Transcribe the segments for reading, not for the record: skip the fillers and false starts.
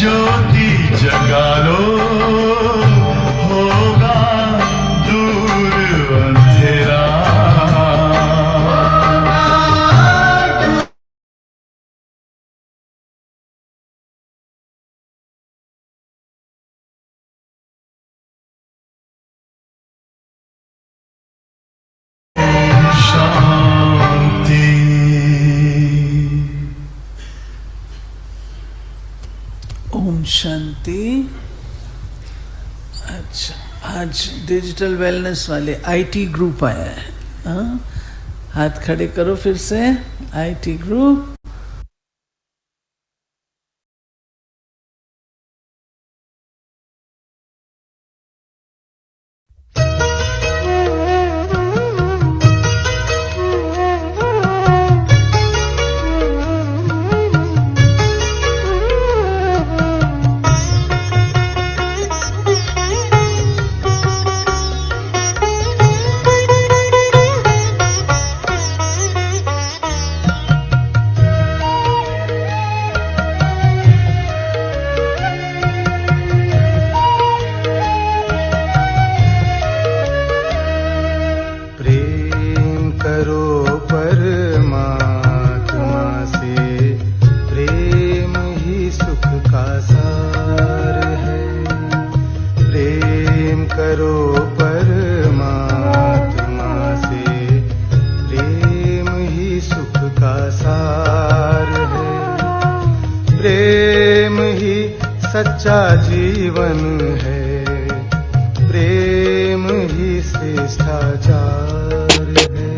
ज्योति जगा लो, होगा दूर अंधेरा। ओम शांति। अच्छा, आज डिजिटल वेलनेस वाले आईटी ग्रुप आया है। हाँ, हाथ खड़े करो फिर से। आईटी ग्रुप, सच्चा जीवन है, प्रेम ही श्रेष्ठाचार है।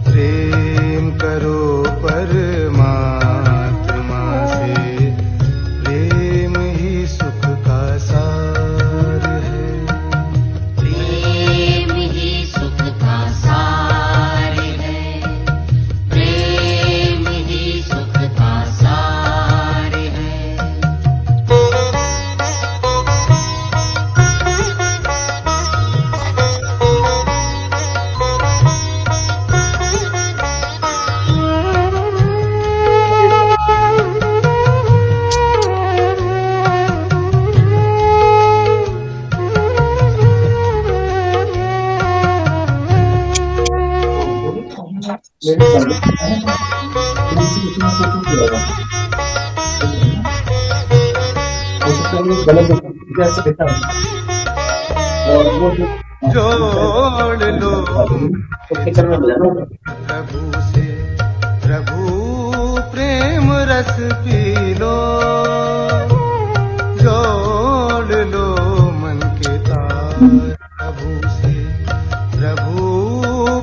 प्रेम करो परमात्मा से, प्रेम ही सुख का सार है। प्रेम ही सुख का सार है, प्रेम ही सुख का सार है। जोड़ लो प्रभु से, प्रभु प्रेम रस पी लो। जोड़ लो मन के तार प्रभु से, प्रभु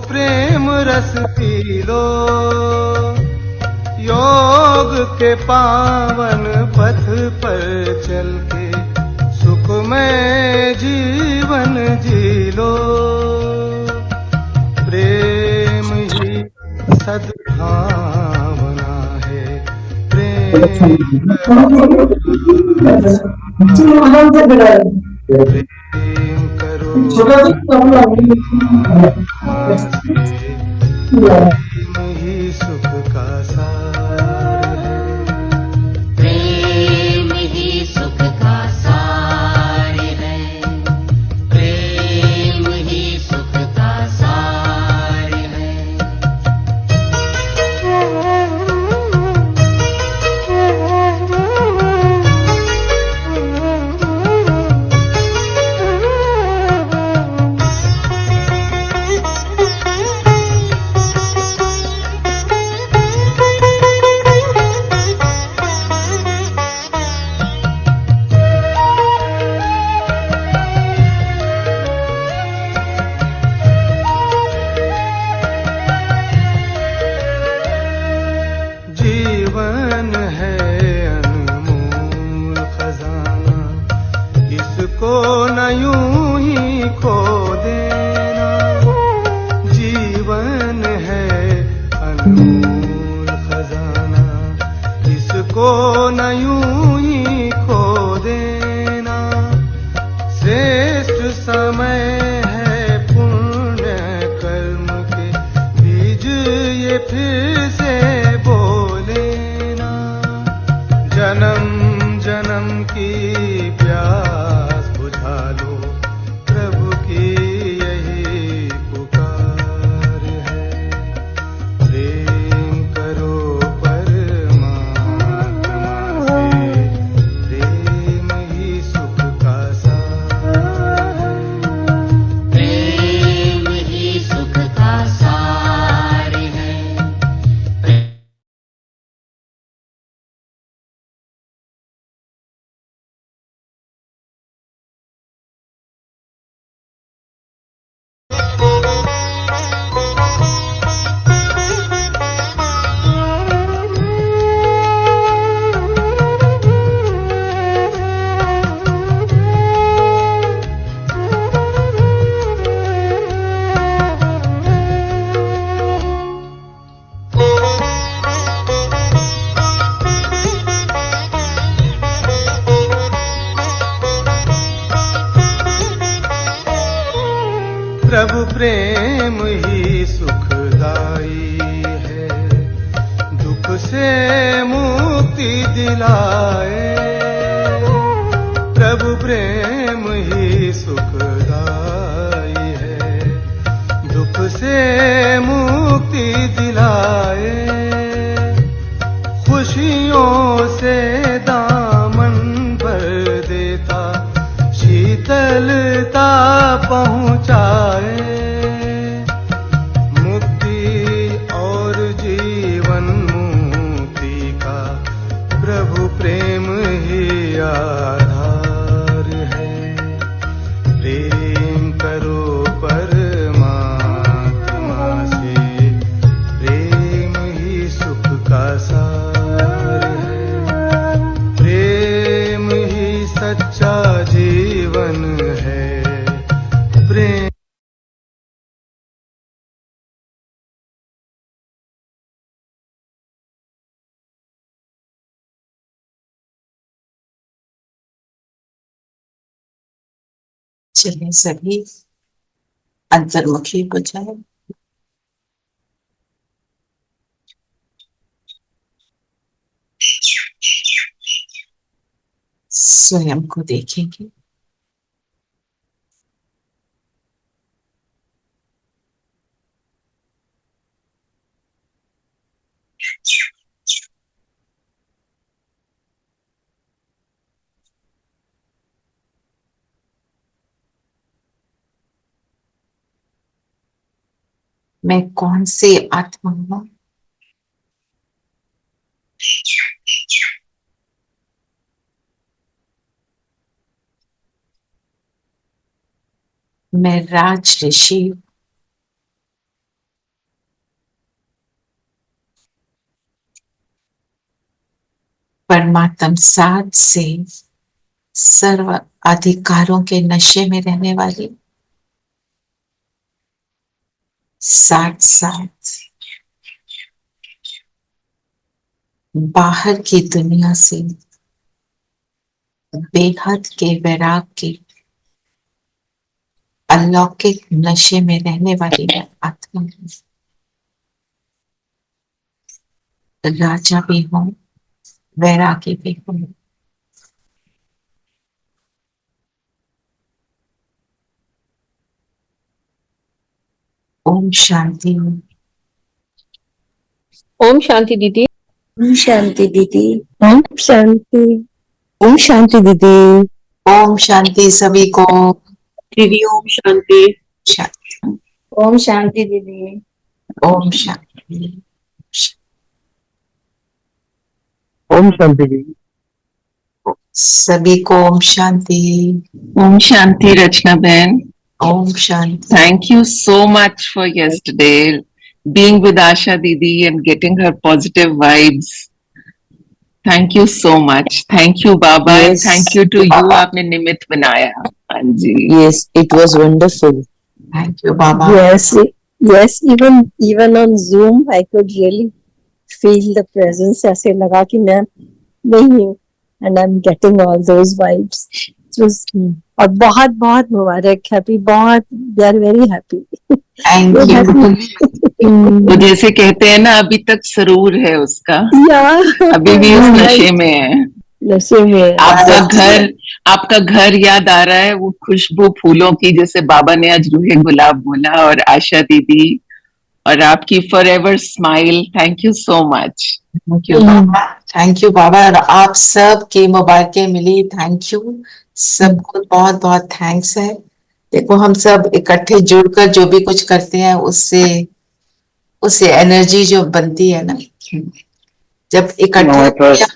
प्रेम रस पी लो। योग के पावन पथ पर चल के सुखमय जीवन जी लो। प्रेम ही सद्भावना है, प्रेम करो प्रेम ही सुख का सार है। प्रेम ही सुख का सार है, प्रेम ही सुख का सार है। जीवन है अनमोल खजाना, इसको न यूं ही खो देना। जीवन है अनमोल खजाना, इसको न यूं ही खो देना। श्रेष्ठ समय है पुण्य कर्म के बीज ये फिर से बोले ना। जन्म जन्म जन्म की प्यास बुझा लो, प्रभु की यही पुकार है। प्रेम करो परमात्मा से, प्रेम ही सुख का सार है। प्रेम ही सुख का सार है। प्रभु प्रेम ही सुखदाई है, दुख से मुक्ति दिलाए। प्रभु प्रेम ही सुखदाई है, दुख से मुक्ति दिलाए। खुशियों से दामन भर देता, शीतलता पहुँचाए। मुक्ति और जीवन मुक्ति का प्रभु प्रेम ही आधार है। प्रेम करो परमात्मा से, प्रेम ही सुख का सार है। प्रेम ही सच्चा जीवन है। प्रेम चलिए सभी अंतर्मुखी हो जाए। स्वयं को देखेंगे। मैं कौन सी आत्मा हूं? मैं राज ऋषि, परमात्म साध से सर्व अधिकारों के नशे में रहने वाली, साथ साथ बाहर की दुनिया से बेहद के वैराग के अलौकिक नशे में रहने वाली मैं आत्मा हूं। राजा भी हूं, वैरागी भी हूं। ओम शांति। ओम शांति दीदी। ओम शांति दीदी। ओम शांति। ओम शांति दीदी। ओम शांति सभी को। दीदी ओम शांति। शांति। ओम शांति दीदी। ओम शांति। ओम शांति दीदी। सभी को Om Shanti. Om Shanti Rachna Ben. Om Shanti. Thank you so much for yesterday being with Asha Didi and getting her positive vibes. Thank you so much. Thank you Baba. Yes. And thank you to you. आपने निमित्त बनाया। हाँ जी। Yes, it was wonderful. Thank you Baba. Yes, even on Zoom I could really feel the presence. ऐसे लगा कि मैं नहीं हूँ, and I'm getting all those vibes. It was और बहुत बहुत मुबारक, हैप्पी, बहुत we are very happy. Thank We're you. happy. तो जैसे कहते हैं ना, अभी तक सरूर है उसका, Yeah. अभी भी उस नशे में है। Same here. आपका घर याद आ रहा है, वो खुशबू फूलों की, जैसे बाबा ने आज रूहे गुलाब बोला, और आशा दीदी और आपकी forever smile, thank you so much. Thank you बाबा, थैंक यू बाबा। और आप सब की मुबारकें मिली, थैंक यू सबको, बहुत बहुत थैंक्स है। देखो हम सब इकट्ठे जुड़कर जो भी कुछ करते हैं उससे उससे एनर्जी जो बनती है ना, जब इकट्ठे किया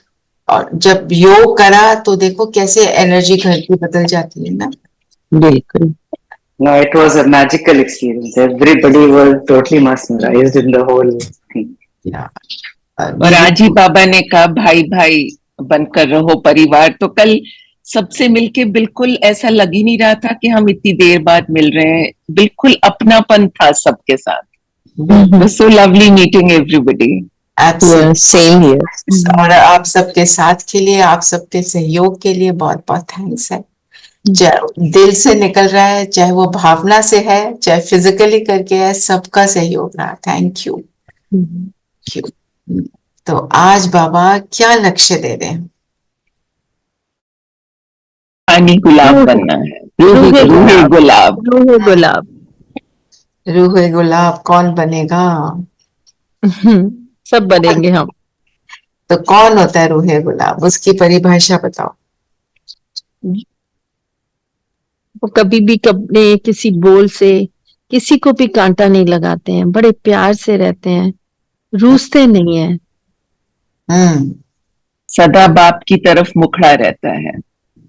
और जब योग करा तो देखो कैसे एनर्जी घर की बदल जाती है ना। बिल्कुल। No, it was a magical experience. Everybody was totally mesmerized in the whole thing. और आज ही बाबा ने कहा भाई भाई बनकर रहो परिवार, तो कल सबसे मिलके बिल्कुल ऐसा लग ही नहीं रहा था कि हम इतनी देर बाद मिल रहे हैं, बिल्कुल अपनापन था सबके साथ। So lovely meeting everybody. Same here. और आप सबके साथ के लिए, आप सबके सहयोग के लिए बहुत बहुत थैंक्स है। चाहे दिल से निकल रहा है, चाहे वो भावना से है, चाहे फिजिकली करके है, सबका सहयोग रहा। Thank you. तो आज बाबा क्या लक्ष्य दे रहे हैं? पानी गुलाब बनना है, रूहे गुलाब। रूहे गुलाब। रूहे गुलाब कौन बनेगा? सब बनेंगे हम। तो कौन होता है रूहे गुलाब? उसकी परिभाषा बताओ। वो कभी भी कभी किसी बोल से किसी को भी कांटा नहीं लगाते हैं, बड़े प्यार से रहते हैं, रूसते नहीं है। सदा बाप की तरफ मुखड़ा रहता है,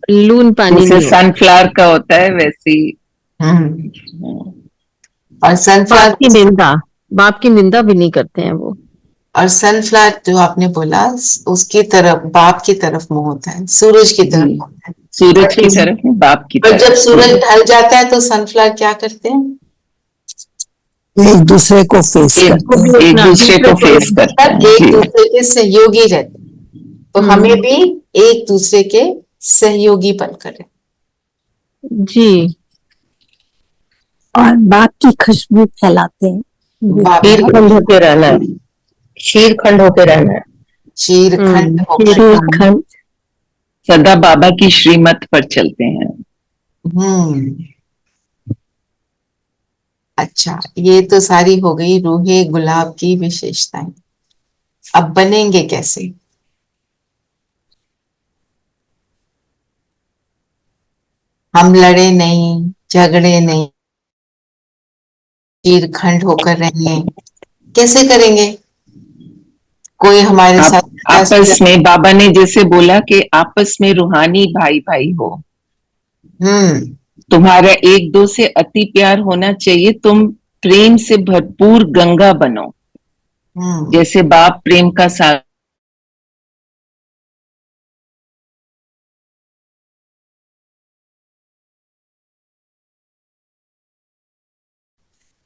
लून पानी जैसे नहीं सनफ्लावर का होता है वैसी। और सनफ्लावर बाप की निंदा भी नहीं करते हैं वो। और सनफ्लावर जो आपने बोला, उसकी तरफ, बाप की तरफ मुंह होता है, सूरज की तरफ होता है। सूरज की तरफ नहीं, बाप की और तरफ। जब सूरज ढल जाता है तो सनफ्लावर क्या करते हैं? एक दूसरे को फेस एक दूसरे को फेस करते हैं, एक दूसरे के सहयोगी रहते हैं। तो हमें भी एक दूसरे के सहयोगी बनकर रहे जी। और बाप की खुशबू फैलाते हैं। शीरखंड होके रहना है, शीरखंड होके रहना है। शीरखंड सदा बाबा की श्रीमत पर चलते हैं। अच्छा, ये तो सारी हो गई रूहे गुलाब की विशेषताएं। अब बनेंगे कैसे? हम लड़े नहीं, झगड़े नहीं, शीरखंड होकर रहेंगे, कैसे करेंगे? कोई हमारे साथ आपस में, बाबा ने जैसे बोला कि आपस में रूहानी भाई भाई हो। तुम्हारा एक दो से अति प्यार होना चाहिए, तुम प्रेम से भरपूर गंगा बनो, जैसे बाप प्रेम का सागर।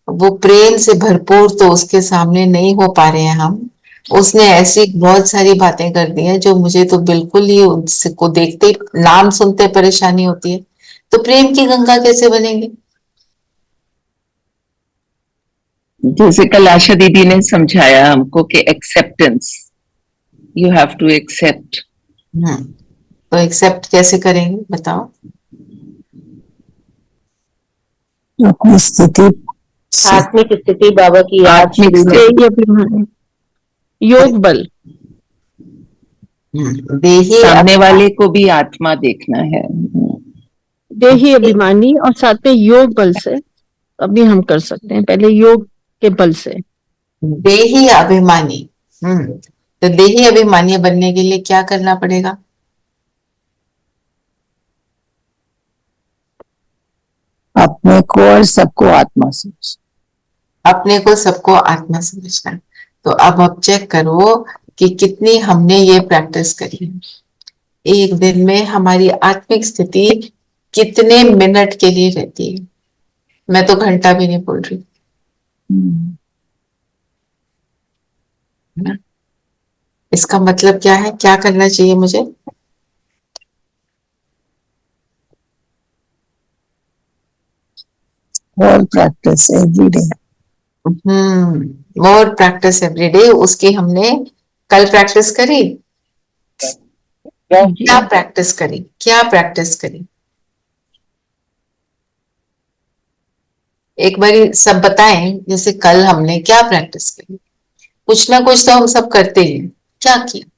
वो प्रेम से भरपूर तो उसके सामने नहीं हो पा रहे हैं हम। उसने ऐसी बहुत सारी बातें कर दी हैं जो मुझे तो बिल्कुल ही उसको देखते ही, नाम सुनते परेशानी होती है। तो प्रेम की गंगा कैसे बनेंगे? जैसे कल आशा दीदी ने समझाया हमको कि acceptance, you have to accept. तो एक्सेप्ट कैसे करेंगे बताओ? अपनी स्थिति, आत्मिक स्थिति बाबा की आत्मिक स्थिति, योग बल। देही सामने वाले को भी आत्मा देखना है, देही अभिमानी, और साथ में योग बल से अभी हम कर सकते हैं, पहले योग के बल से। देही अभिमानी। तो देही अभिमानी बनने के लिए क्या करना पड़ेगा? अपने को और सबको आत्मा समझ, अपने को सबको आत्मा समझना। तो अब आप चेक करो कि कितनी हमने ये प्रैक्टिस करी। एक दिन में हमारी आत्मिक स्थिति कितने मिनट के लिए रहती है? मैं तो घंटा भी नहीं बोल रही। इसका मतलब क्या है? क्या करना चाहिए मुझे? और practice every day. More practice every day. उसकी हमने कल प्रैक्टिस करी। क्या प्रैक्टिस करें, क्या प्रैक्टिस करें? एक बारी सब बताएं, जैसे कल हमने क्या प्रैक्टिस करी? कुछ ना कुछ तो हम सब करते ही हैं, क्या किया?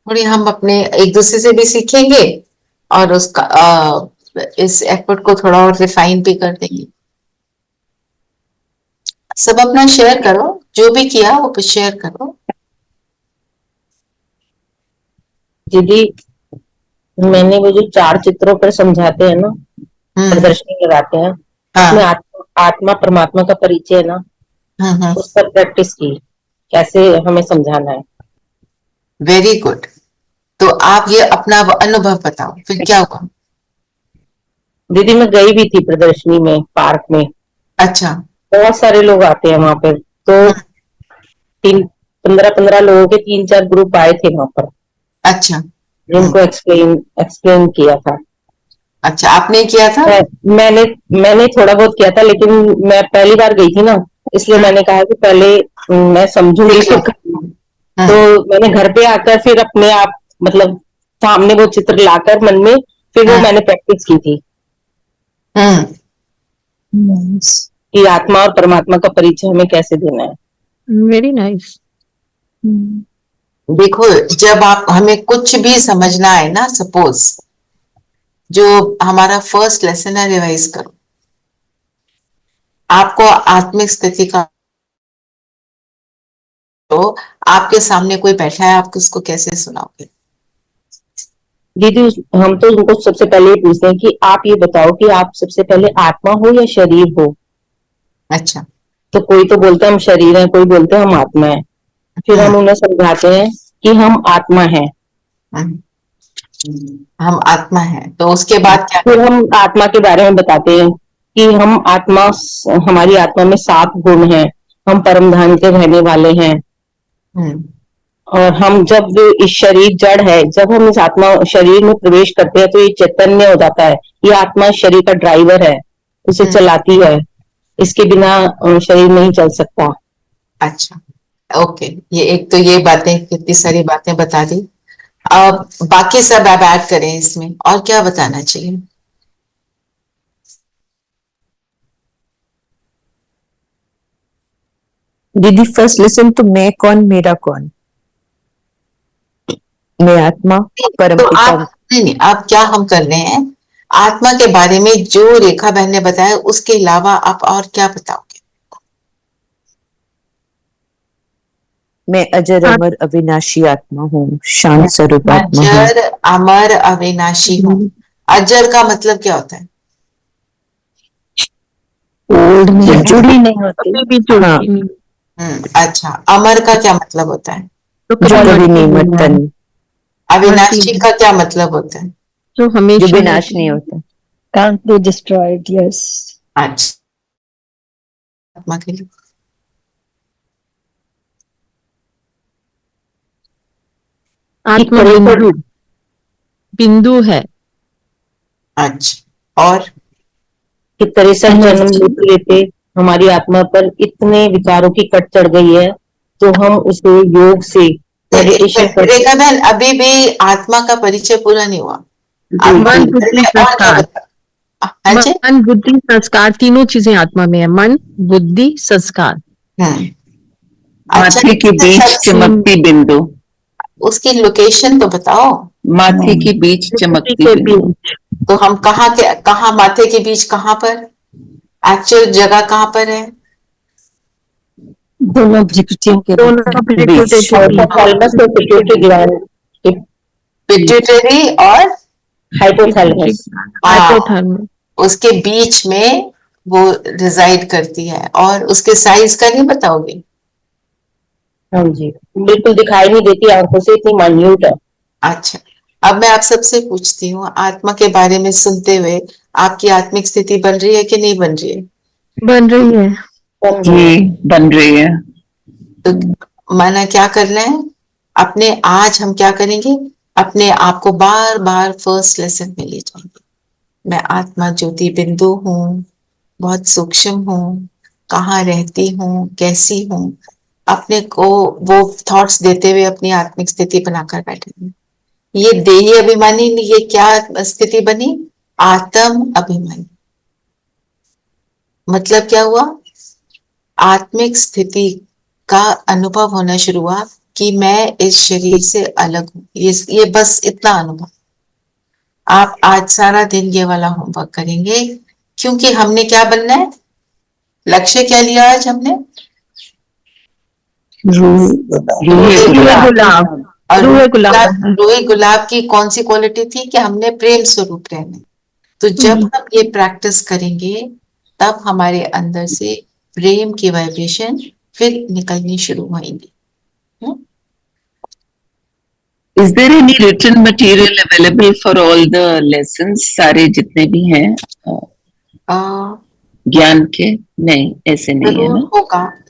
थोड़ी हम अपने एक दूसरे से भी सीखेंगे और उसका इस एफर्ट को थोड़ा और रिफाइन भी कर देंगे। सब अपना शेयर करो, जो भी किया वो शेयर करो। दीदी, मैंने वो जो 4 चित्रों पर समझाते हैं ना, प्रदर्शनी लगाते हैं, उसमें आत्मा परमात्मा का परिचय है ना, उस पर प्रैक्टिस की, कैसे हमें समझाना है। Very good. तो आप ये अपना अनुभव बताओ, फिर क्या हुआ? दीदी, मैं गई भी थी प्रदर्शनी में, पार्क में। अच्छा। बहुत सारे लोग आते हैं वहां पर, तो 15 लोगों के 3-4 ग्रुप आए थे वहां पर। अच्छा। जिनको एक्सप्लेन किया था। अच्छा, आपने किया था? मैंने थोड़ा बहुत किया था, लेकिन मैं पहली बार गई थी ना, इसलिए मैंने कहा कि पहले मैं समझूंगी फिर करूंगी। तो मैंने घर पे आकर फिर अपने आप, मतलब सामने वो चित्र लाकर मन में, फिर वो मैंने प्रैक्टिस की थी कि आत्मा और परमात्मा का परिचय हमें कैसे देना है। Very nice. देखो, जब आप हमें कुछ भी समझना है ना, सपोज जो हमारा फर्स्ट लेसन है, रिवाइज करो। आपको आत्मिक स्थिति का, तो आपके सामने कोई बैठा है, आप उसको कैसे सुनाओगे? दीदी, हम तो उनको सबसे पहले ये पूछते हैं कि आप ये बताओ कि आप सबसे पहले आत्मा हो या शरीर हो। अच्छा। तो कोई तो बोलते हैं हम शरीर हैं, कोई बोलते हैं हम आत्मा है। फिर हम उन्हें समझाते हैं कि हम आत्मा हैं। हम आत्मा हैं, तो उसके बाद क्या? फिर हम आत्मा के बारे में बताते हैं कि हम आत्मा, हमारी आत्मा में 7 गुण हैं, हम परम धाम के रहने वाले हैं। और हम जब इस शरीर जड़ है, जब हम इस आत्मा शरीर में प्रवेश करते हैं तो ये चैतन्य हो जाता है। ये आत्मा शरीर का ड्राइवर है, उसे चलाती है, इसके बिना शरीर नहीं चल सकता। अच्छा, ओके। ये एक तो ये बातें, कितनी सारी बातें बता दी। अब बाकी सब आप ऐड करें इसमें, और क्या बताना चाहिए? दीदी, फर्स्ट लेसन तो मैं कौन मेरा कौन, मैं आत्मा परम तो पिता। आप नहीं, अब क्या हम कर रहे हैं, आत्मा के बारे में जो रेखा बहन ने बताया, उसके अलावा आप और क्या बताओगे? मैं अजर अमर अविनाशी आत्मा हूँ, शांत स्वरूप आत्मा हूँ। अजर अमर अविनाशी हूँ। अजर का मतलब क्या होता है? ओल्ड में जुड़ी नहीं होती। हाँ। अच्छा, अमर का क्या मतलब होता है? जो कभी नहीं मरता, नहीं। अविनाशी का क्या मतलब होता है? जो हमेशा, जो विनाश नहीं होता। can't be destroyed, yes। अच्छा, आत्मा के लिए आत्मा बिंदु, बिंदु है। अच्छा, और किस तरह से जन्म लेते लेते हमारी आत्मा पर इतने विचारों की कट चढ़ गई है, तो हम उसे योग से मेडिटेशन करके। रेखा बहन, अभी भी आत्मा का परिचय पूरा नहीं हुआ। मन, बुद्धि, संस्कार। मन, बुद्धि, संस्कार, तीनों चीजें आत्मा में है। मन, बुद्धि, संस्कार। माथे के बीच चमकती बिंदु। उसकी लोकेशन तो बताओ। माथे के बीच चमकती बिंदु। तो हम कहाँ माथे के बीच, कहाँ पर एक्चुअल जगह कहाँ पर है? दोनों भ्रुकुटियों के बीच। पिट्यूटरी और हाइपोथैलेमस। उसके बीच में वो रिजाइड करती है। और उसके साइज का नहीं बताओगे? हाँ जी, बिल्कुल दिखाई नहीं देती आंखों से, इतनी मान्यूट है। अच्छा, अब मैं आप सबसे पूछती हूँ, आत्मा के बारे में सुनते हुए आपकी आत्मिक स्थिति बन रही है कि नहीं बन रही है? बन रही है जी, बन रही है। तो माना क्या करना है, अपने आज हम क्या करेंगे, अपने आप को बार बार फर्स्ट लेसन में ले जाएंगे। मैं आत्मा ज्योति बिंदु हूँ, बहुत सूक्ष्म हूँ, कहाँ रहती हूँ, कैसी हूँ। अपने को वो थॉट्स देते हुए अपनी आत्मिक स्थिति बनाकर बैठे हैं। ये देही अभिमानी, ये क्या स्थिति बनी? आत्म अभिमानी। मतलब क्या हुआ? आत्मिक स्थिति का अनुभव होना शुरू हुआ कि मैं इस शरीर से अलग हूं। ये बस इतना अनुभव। आप आज सारा दिन ये वाला होमवर्क करेंगे, क्योंकि हमने क्या बनना है? लक्ष्य क्या लिया आज हमने? गुलाब। और रूहे गुलाब। रूहे गुलाब की कौन सी क्वालिटी थी? कि हमने प्रेम स्वरूप रहना। तो जब हम ये प्रैक्टिस करेंगे तब हमारे अंदर से प्रेम की वाइब्रेशन फिर निकलनी शुरू होंगी। Is there any written material available for all the lessons? सारे जितने भी हैं ज्ञान के? नहीं, ऐसे नहीं है ना?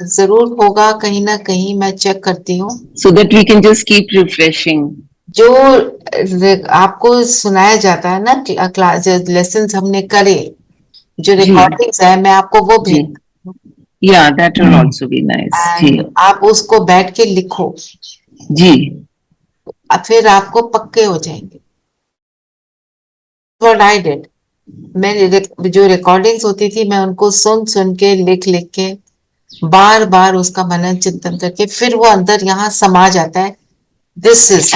जरूर होगा कहीं ना कहीं, मैं चेक करती हूँ। So that we can just keep refreshing. जो आपको सुनाया जाता है ना क्लास, लेसन हमने करे, जो रिकॉर्डिंग्स है, मैं आपको वो भेज। Yeah, that will also be nice. जी। आप उसको बैठ के लिखो जी। फिर आपको पक्के हो जाएंगे। What I did, मैं जो रिकॉर्डिंग्स होती थी मैं उनको सुन सुन के लिख लिख के बार बार उसका मनन चिंतन करके फिर वो अंदर यहाँ समा जाता है। दिस इज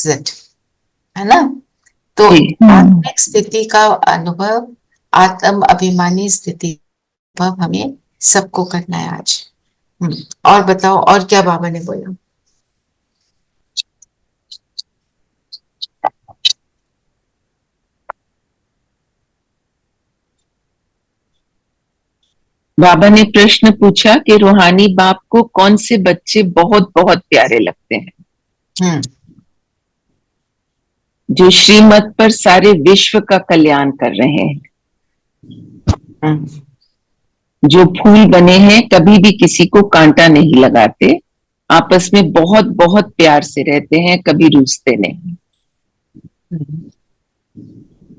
इट, है ना? तो आत्मिक स्थिति का अनुभव, आत्म अभिमानी स्थिति अनुभव हमें सबको करना है आज। और बताओ, और क्या बाबा ने बोला? बाबा ने प्रश्न पूछा कि रूहानी बाप को कौन से बच्चे बहुत बहुत प्यारे लगते हैं? जो श्रीमत पर सारे विश्व का कल्याण कर रहे हैं, जो फूल बने हैं, कभी भी किसी को कांटा नहीं लगाते, आपस में बहुत बहुत प्यार से रहते हैं, कभी रूसते नहीं।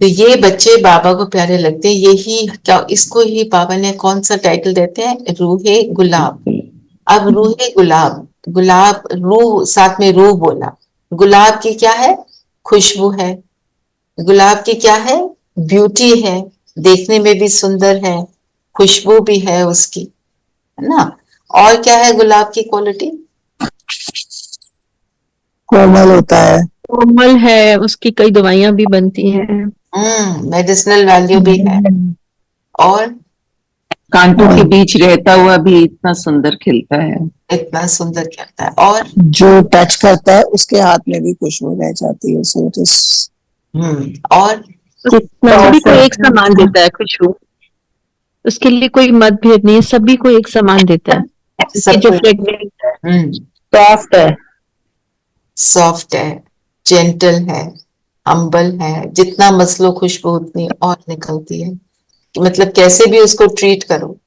तो ये बच्चे बाबा को प्यारे लगते हैं। यही क्या, इसको ही बाबा ने कौन सा टाइटल देते हैं? रूहे गुलाब। अब रूहे गुलाब, गुलाब रूह, साथ में रूह बोला। गुलाब की क्या है? खुशबू है। गुलाब की क्या है? ब्यूटी है, देखने में भी सुंदर है, खुशबू भी है उसकी, है ना? और क्या है गुलाब की क्वालिटी? कोमल होता है, कोमल है, उसकी कई दवाइयां भी बनती हैं। मेडिसिनल वैल्यू भी है। और कांटों के बीच रहता हुआ भी इतना सुंदर खिलता है, इतना सुंदर खिलता है। और जो टच करता है उसके हाथ में भी खुशबू रह जाती है। सो इट इज और सभी को एक समान देता है खुशबू, उसके लिए कोई मतभेद नहीं है, सभी को एक समान देता है। जो फ्रेग्रेंस है, सॉफ्ट है, सॉफ्ट है, जेंटल है, हम्बल है। जितना मसलो खुशबू उतनी और निकलती है। मतलब कैसे भी उसको ट्रीट करो,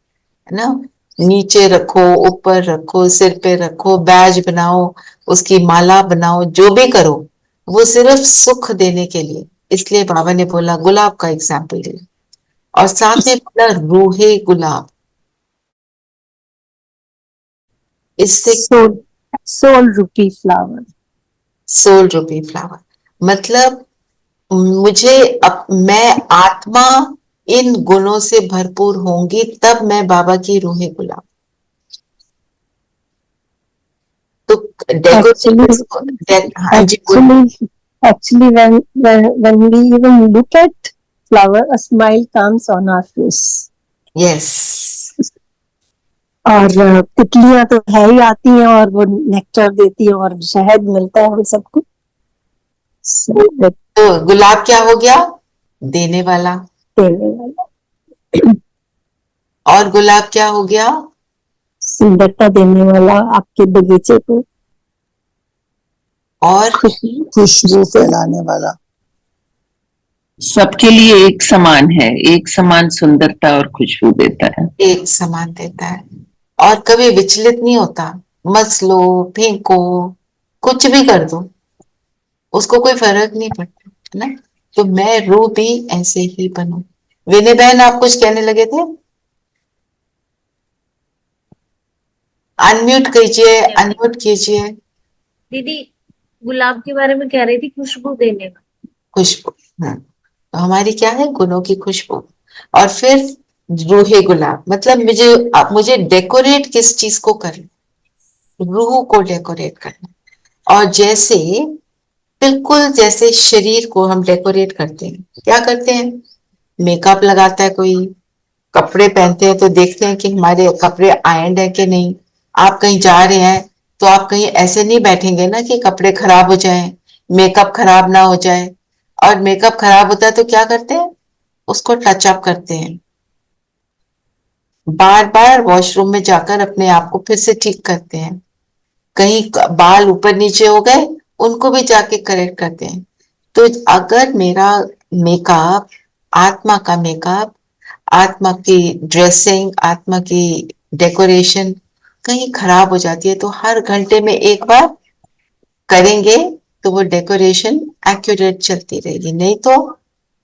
है ना? नीचे रखो, ऊपर रखो, सिर पे रखो, बैज बनाओ, उसकी माला बनाओ, जो भी करो वो सिर्फ सुख देने के लिए। इसलिए बाबा ने बोला, गुलाब का एग्जाम्पल दिया, और साथ में बोला रूहे गुलाब। इससे सोल रूपी फ्लावर, सोल रूपी फ्लावर मतलब मुझे मैं आत्मा इन गुणों से भरपूर होंगी तब मैं बाबा की रूहे गुलाब। तो actually when we even look at flower, a smile comes on our face. Yes. और तितलियां तो है ही आती हैं और वो नेक्टर देती है और शहद मिलता है हम सबको। तो गुलाब क्या हो गया? देने वाला। देने वाला। और गुलाब क्या हो गया? सुंदरता देने वाला आपके बगीचे को। और खुशबू फैलाने वाला। सबके लिए एक समान है, एक समान सुंदरता और खुशबू देता है, एक समान देता है और कभी विचलित नहीं होता। मस लो, फेंको, कुछ भी कर दो, उसको कोई फर्क नहीं पड़ता, है ना? तो मैं रूह भी ऐसे ही बनूं। विनय बहन, आप कुछ कहने लगे थे? अनम्यूट कीजिए, अनम्यूट कीजिए। दीदी गुलाब के बारे में कह रही थी, खुशबू देने का। खुशबू, तो हमारी क्या है, गुणों की खुशबू। और फिर रूहे गुलाब, मतलब मुझे डेकोरेट किस चीज को करना, रूह को डेकोरेट करना। और जैसे बिल्कुल जैसे शरीर को हम डेकोरेट करते हैं, क्या करते हैं, मेकअप लगाता है कोई, कपड़े पहनते हैं तो देखते हैं कि हमारे कपड़े आयरन है कि नहीं। आप कहीं जा रहे हैं तो आप कहीं ऐसे नहीं बैठेंगे ना कि कपड़े खराब हो जाएं, मेकअप खराब ना हो जाए। और मेकअप खराब होता है तो क्या करते हैं, उसको टच अप करते हैं, बार बार वॉशरूम में जाकर अपने आप को फिर से ठीक करते हैं। कहीं बाल ऊपर नीचे हो गए, उनको भी जाके करेक्ट करते हैं। तो अगर मेरा मेकअप, आत्मा का मेकअप, आत्मा की ड्रेसिंग, आत्मा की डेकोरेशन कहीं खराब हो जाती है, तो हर घंटे में एक बार करेंगे तो वो डेकोरेशन एक्यूरेट चलती रहेगी, नहीं तो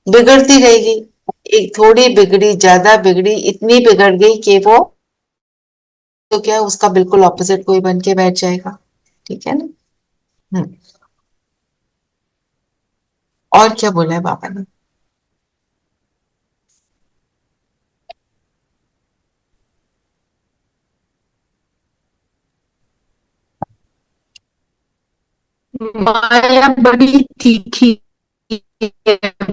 बिगड़ती रहेगी। एक थोड़ी बिगड़ी, ज्यादा बिगड़ी, इतनी बिगड़ गई कि वो तो क्या है, उसका बिल्कुल ऑपोजिट कोई बन के बैठ जाएगा। ठीक है ना। और क्या बोला है बाबा ने? माया बड़ी तीखी है,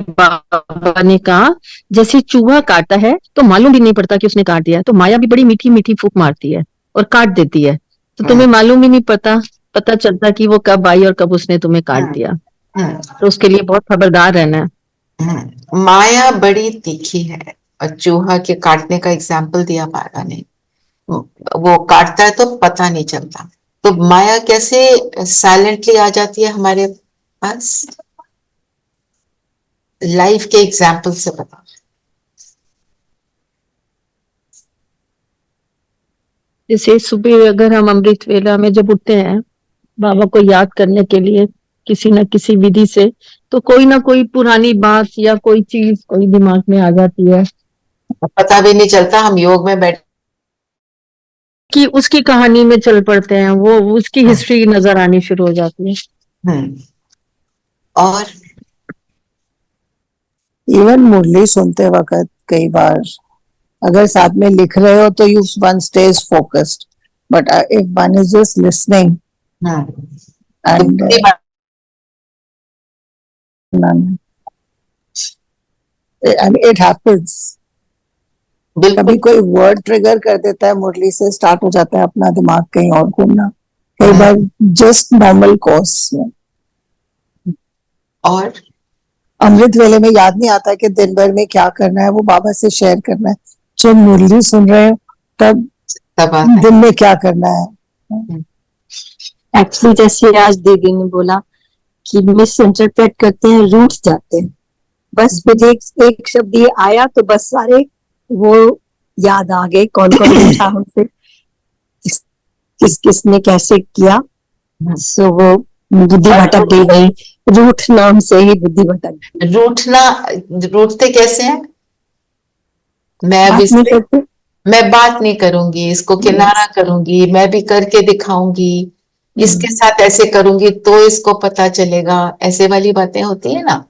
बाबा ने कहा। जैसे चूहा काटता है तो मालूम भी नहीं पड़ता कि उसने काट दिया है, तो माया भी बड़ी मीठी मीठी फूंक मारती है और काट देती है, तो तुम्हें मालूम ही नहीं पता चलता कि वो कब आई और कब उसने तुम्हें काट दिया। तो उसके लिए बहुत खबरदार रहना है। माया बड़ी तीखी है, और चूहा के काटने का एग्जाम्पल दिया बाबा ने। वो काटता है तो पता नहीं चलता, तो माया कैसे साइलेंटली आ जाती है हमारे पास, लाइफ के एग्जाम्पल से बता। जैसे सुबह अगर हम अमृत वेला में जब उठते हैं बाबा को याद करने के लिए किसी न किसी विधि से, तो कोई ना कोई पुरानी बात या कोई चीज कोई दिमाग में आ जाती है, पता भी नहीं चलता, हम योग में बैठ कि उसकी कहानी में चल पड़ते हैं, वो उसकी हिस्ट्री नजर आनी शुरू हो जाती है। और इवन मुरली सुनते वक्त कई बार अगर साथ में लिख रहे हो तो you one stage focused, but if one is just listening and it happens, कभी कोई वर्ड ट्रिगर कर देता है, मुरली से स्टार्ट हो जाता है अपना दिमाग कहीं और घूमना, कई बार जस्ट नॉर्मल कोर्स में। और अमृत वेले में याद नहीं आता कि दिन भर में क्या करना है, वो बाबा से शेयर करना है। जब मुरली सुन रहे हो तब दिन में क्या करना है। एक्चुअली जैसे आज दीदी ने बोला कि मिस इंटरप्रेट करते हैं, रूठ जाते हैं, बस फिर एक शब्द ये आया तो बस सारे वो याद आ गए, कौन कौन रूठा हमसे, किसने कैसे किया। सो वो बुद्धि भटक गई, वही रूठ नाम से ही बुद्धि भटक गई। रूठते कैसे हैं? मैं बात नहीं करूंगी, इसको किनारा करूंगी, मैं भी करके दिखाऊंगी, इसके साथ ऐसे करूंगी तो इसको पता चलेगा, ऐसे वाली बातें होती है ना,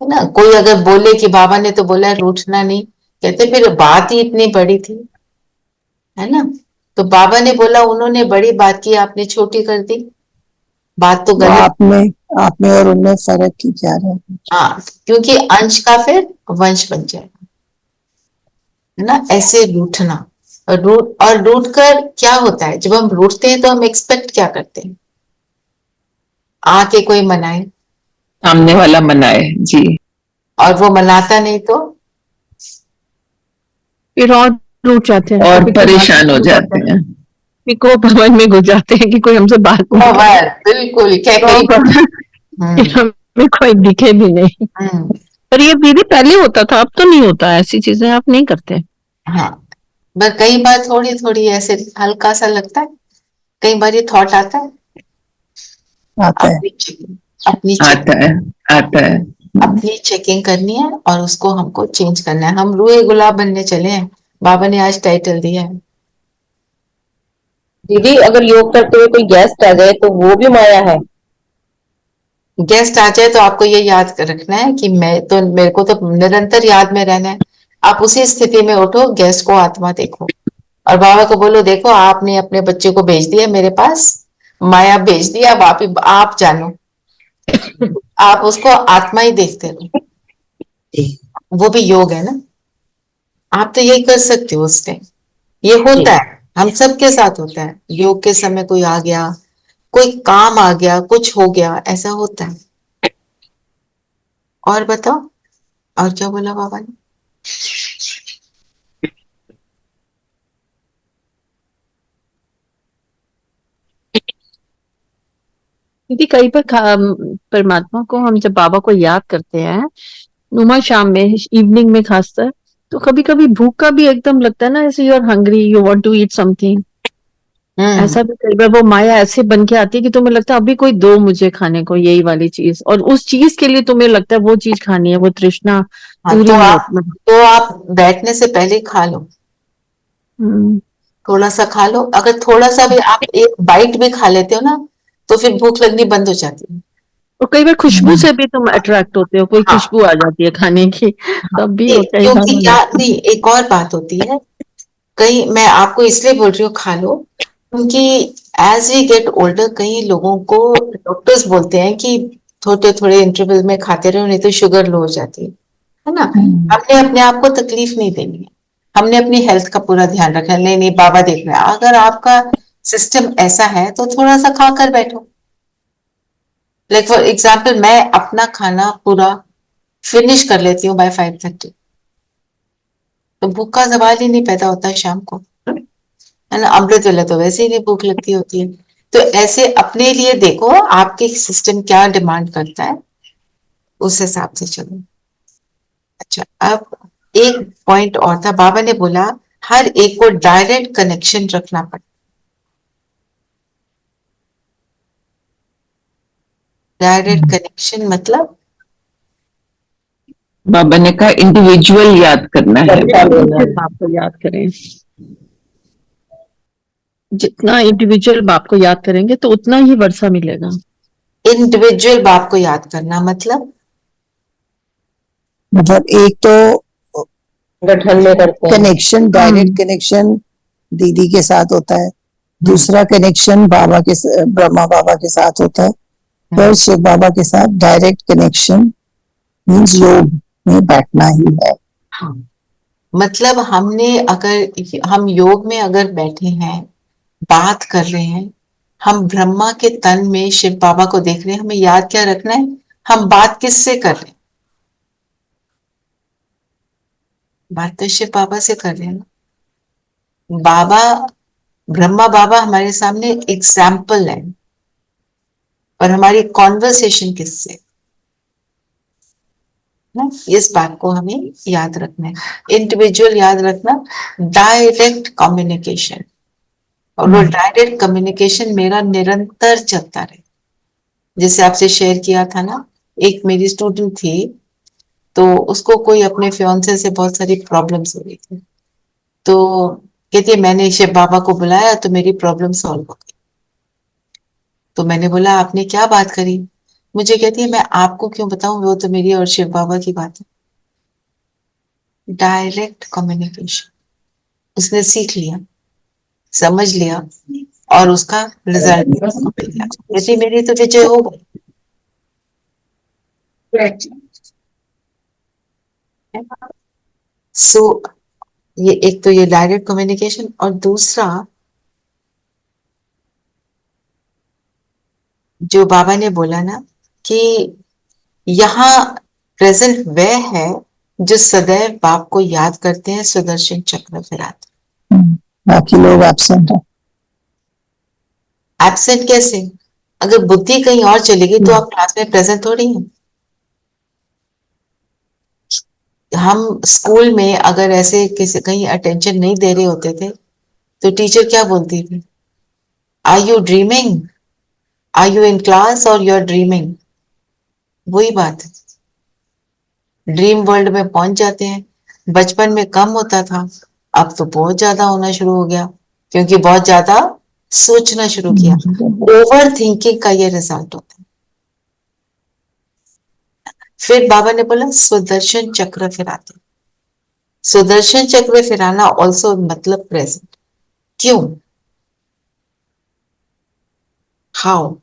है ना। कोई अगर बोले कि बाबा ने तो बोला रूठना नहीं, कहते फिर बात ही इतनी बड़ी थी, है ना। तो बाबा ने बोला, उन्होंने बड़ी बात की, आपने छोटी कर दी, बात तो गलत। आप में और उनमें फर्क की क्या है? हाँ, क्योंकि अंश का फिर वंश बन जाएगा, है ना। ऐसे रूठना और रूठ कर क्या होता है, जब हम रूठते हैं तो हम एक्सपेक्ट क्या करते हैं, आके कोई मनाए, सामने वाला मनाए जी, और वो मनाता नहीं तो फिर और रूठ जाते हैं और परेशान हो जाते हैं, को भवन में घुस जाते हैं कि कोई हमसे बात नहीं करे। बिल्कुल हमें कोई दिखे भी नहीं। पर ये दीदी पहले होता था, अब तो नहीं होता, ऐसी चीजें आप नहीं करते। हाँ, पर कई बार थोड़ी थोड़ी ऐसे हल्का सा लगता है, कई बार ये थॉट आता है, अपनी चेकिंग करनी है और उसको हमको चेंज करना है। हम रूए गुलाब बनने चले हैं, बाबा ने आज टाइटल दिया है, दीदी अगर योग करते हुए कोई गेस्ट आ जाए तो वो भी माया है? गेस्ट आ जाए तो आपको ये याद रखना है कि मेरे को तो निरंतर याद में रहना है। आप उसी स्थिति में उठो, गेस्ट को आत्मा देखो और बाबा को बोलो, देखो आपने अपने बच्चे को भेज दिया मेरे पास, माया भेज दिया, अब आप जानो। आप उसको आत्मा ही देखते रहो, वो भी योग है ना। आप तो यही कर सकते हो उस टाइम। ये होता है, हम सबके साथ होता है। योग के समय कोई आ गया, कोई काम आ गया, कुछ हो गया, ऐसा होता है। और बताओ, और क्या बोला बाबा ने? क्योंकि कई बार परमात्मा को हम जब बाबा को याद करते हैं नुमा शाम में, इवनिंग में खासकर, तो कभी कभी भूख का भी एकदम लगता है ना, ऐसे you are hungry, you want to eat something. ऐसा भी कई बार वो माया ऐसे बन के आती है कि तुम्हें लगता है अभी कोई दो मुझे खाने को यही वाली चीज, और उस चीज के लिए तुम्हें लगता है वो चीज खानी है, वो तृष्णा हाँ, पूरी नहीं होती। तो आप बैठने से पहले ही खा लो, थोड़ा सा खा लो। अगर थोड़ा सा भी आप एक बाइट भी खा लेते हो ना, तो फिर भूख लगनी बंद हो जाती है। और कई बार खुशबू से भी तुम अट्रैक्ट होते हो, कोई खुशबू आ जाती है खाने की, तब भी वो कई बार क्योंकि हो क्या जाता है। नहीं, एक और बात होती है, कहीं मैं आपको इसलिए बोल रही हूँ खा लो, क्योंकि एज वी गेट ओल्डर कई लोगों को डॉक्टर्स बोलते हैं कि थोड़े थोड़े इंटरवल में खाते रहो, नहीं तो शुगर लो हो जाती है ना। हमने अपने आप को तकलीफ नहीं देनी है, हमने अपनी हेल्थ का पूरा ध्यान रखना है। नहीं नहीं, बाबा देख रहे हैं। अगर आपका सिस्टम ऐसा है तो थोड़ा सा खाकर बैठो। लाइक फॉर एग्जाम्पल, मैं अपना खाना पूरा फिनिश कर लेती हूँ बाय 5:30, तो भूख का सवाल ही नहीं पैदा होता है शाम को, है ना। अमृत वेला तो वैसे ही नहीं भूख लगती होती है। तो ऐसे अपने लिए देखो आपके सिस्टम क्या डिमांड करता है, उस हिसाब से चलो। अच्छा, अब एक पॉइंट और था, बाबा ने बोला हर एक को डायरेक्ट कनेक्शन रखना पड़ता। डायरेक्ट कनेक्शन मतलब बाबा ने कहा इंडिविजुअल याद करना है। बाप को याद करें, जितना इंडिविजुअल बाप को याद करेंगे तो उतना ही वर्षा मिलेगा। इंडिविजुअल बाप को याद करना मतलब एक तो गठन में करते हैं कनेक्शन, डायरेक्ट कनेक्शन दीदी के साथ होता है, दूसरा कनेक्शन बाबा के ब्रह्मा बाबा के साथ होता है, फिर शिव बाबा के साथ डायरेक्ट कनेक्शन मीन्स योग में बैठना ही है। हाँ, मतलब हमने अगर हम योग में अगर बैठे हैं, बात कर रहे हैं, हम ब्रह्मा के तन में शिव बाबा को देख रहे हैं, हमें याद क्या रखना है, हम बात किससे कर रहे हैं? बात तो शिव बाबा से कर रहे हैं ना। बाबा, ब्रह्मा बाबा हमारे सामने एग्जाम्पल है, और हमारी कॉन्वर्सेशन किससे ना, इस बात को हमें याद रखना है। इंडिविजुअल याद रखना, डायरेक्ट कम्युनिकेशन, और वो डायरेक्ट कम्युनिकेशन मेरा निरंतर चलता रहे। जैसे आपसे शेयर किया था ना, एक मेरी स्टूडेंट थी, तो उसको कोई अपने फियांसे से बहुत सारी प्रॉब्लम्स हो रही थी, तो कहती है मैंने शिव बाबा को बुलाया तो मेरी प्रॉब्लम सॉल्व हो गई। तो मैंने बोला आपने क्या बात करी? मुझे कहती है मैं आपको क्यों बताऊं, वो तो मेरी और शिव बाबा की बात है। डायरेक्ट कम्युनिकेशन उसने सीख लिया, समझ लिया, और उसका रिजल्ट मिल गया। कहती मेरी तो विजय हो गई। सो ये एक तो ये डायरेक्ट कम्युनिकेशन, और दूसरा जो बाबा ने बोला ना कि यहाँ प्रेजेंट वह है जो सदैव बाप को याद करते हैं, सुदर्शन चक्र फिराते। बाकी लोग एब्सेंट है। एब्सेंट कैसे? अगर बुद्धि कहीं और चलेगी तो आप क्लास में प्रेजेंट थोड़ी हैं। हम स्कूल में अगर ऐसे किसी कहीं अटेंशन नहीं दे रहे होते थे तो टीचर क्या बोलती थी? Are you dreaming? Are you in class और यू आर ड्रीमिंग? वही बात है, ड्रीम वर्ल्ड में पहुंच जाते हैं। बचपन में कम होता था, अब तो बहुत ज्यादा होना शुरू हो गया, क्योंकि बहुत ज्यादा सोचना शुरू किया। ओवर थिंकिंग का ये रिजल्ट होता है। फिर बाबा ने बोला सुदर्शन चक्र फिराते। सुदर्शन चक्र फिराना ऑल्सो मतलब प्रेजेंट। क्यों? हाउ?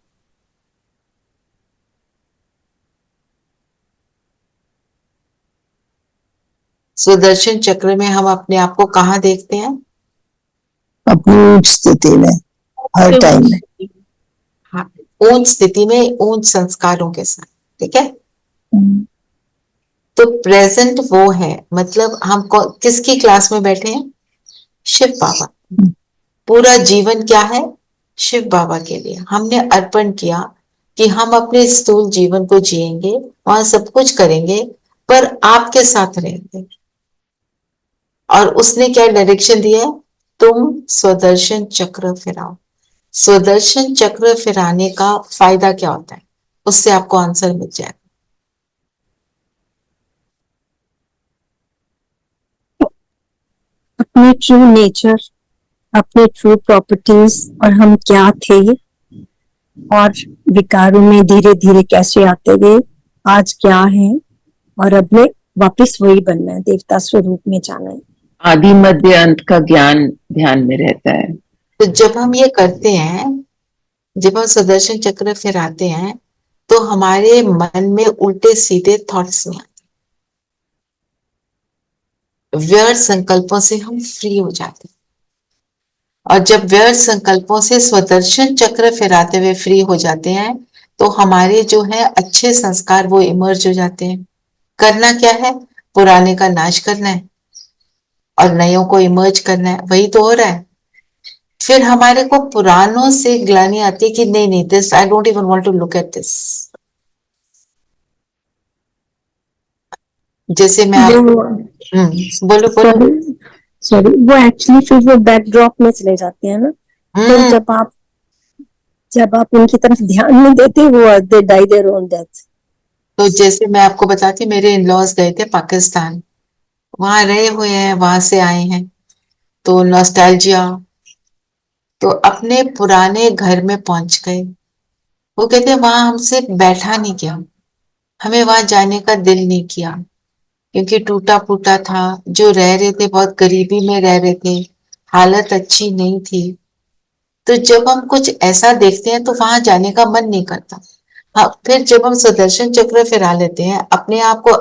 सुदर्शन चक्र में हम अपने आप को कहाँ देखते हैं? अपनी उच्च स्थिति में, हर टाइम में। हाँ, ऊंच स्थिति में, ऊंच संस्कारों के साथ। ठीक है। तो प्रेजेंट वो है, मतलब हम किसकी क्लास में बैठे हैं? शिव बाबा। पूरा जीवन क्या है? शिव बाबा के लिए हमने अर्पण किया कि हम अपने स्थूल जीवन को जिएंगे, वहां सब कुछ करेंगे, पर आपके साथ रहेंगे। और उसने क्या डायरेक्शन दिया है? तुम स्वदर्शन चक्र फिराओ। स्वदर्शन चक्र फिराने का फायदा क्या होता है? उससे आपको आंसर मिल जाएगा। अपने ट्रू नेचर, अपने ट्रू प्रॉपर्टीज और हम क्या थे और विकारों में धीरे धीरे कैसे आते गए, आज क्या है और अब में वापस वही बनना है, देवता स्वरूप में जाना है। आदि मध्य अंत का ज्ञान ध्यान में रहता है। तो जब हम ये करते हैं, जब हम सुदर्शन चक्र फिराते हैं, तो हमारे मन में उल्टे सीधे थॉट्स नहीं आते। व्यर्थ संकल्पों से हम फ्री हो जाते हैं। और जब व्यर्थ संकल्पों से स्वदर्शन चक्र फिराते हुए फ्री हो जाते हैं, तो हमारे जो है अच्छे संस्कार वो इमर्ज हो जाते हैं। करना क्या है? पुराने का नाश करना है और नयों को इमर्ज करना है। वही तो हो रहा है। फिर हमारे को पुरानों से ग्लानि आती है कि नहीं नहीं, this I don't even want to look at this. जैसे मैं बोलो बोलो। सॉरी, वो एक्चुअली फिर वो बैकड्रॉप में चले जाते हैं ना। तो जब आप उनकी तरफ ध्यान नहीं देते, वो they die their own death. तो जैसे मैं आपको बताती, मेरे इन लॉज गए थे पाकिस्तान, वहां रहे हुए हैं, वहां से आए हैं, तो नॉस्टैल्जिया, तो अपने पुराने घर में पहुंच गए। वो कहते वहां हमसे बैठा नहीं गया, हमें वहां जाने का दिल नहीं किया, क्योंकि टूटा फूटा था। जो रह रहे थे बहुत गरीबी में रह रहे थे, हालत अच्छी नहीं थी। तो जब हम कुछ ऐसा देखते हैं तो वहां जाने का मन नहीं करता। हाँ, फिर जब हम सुदर्शन चक्र फिरा लेते हैं, अपने आप को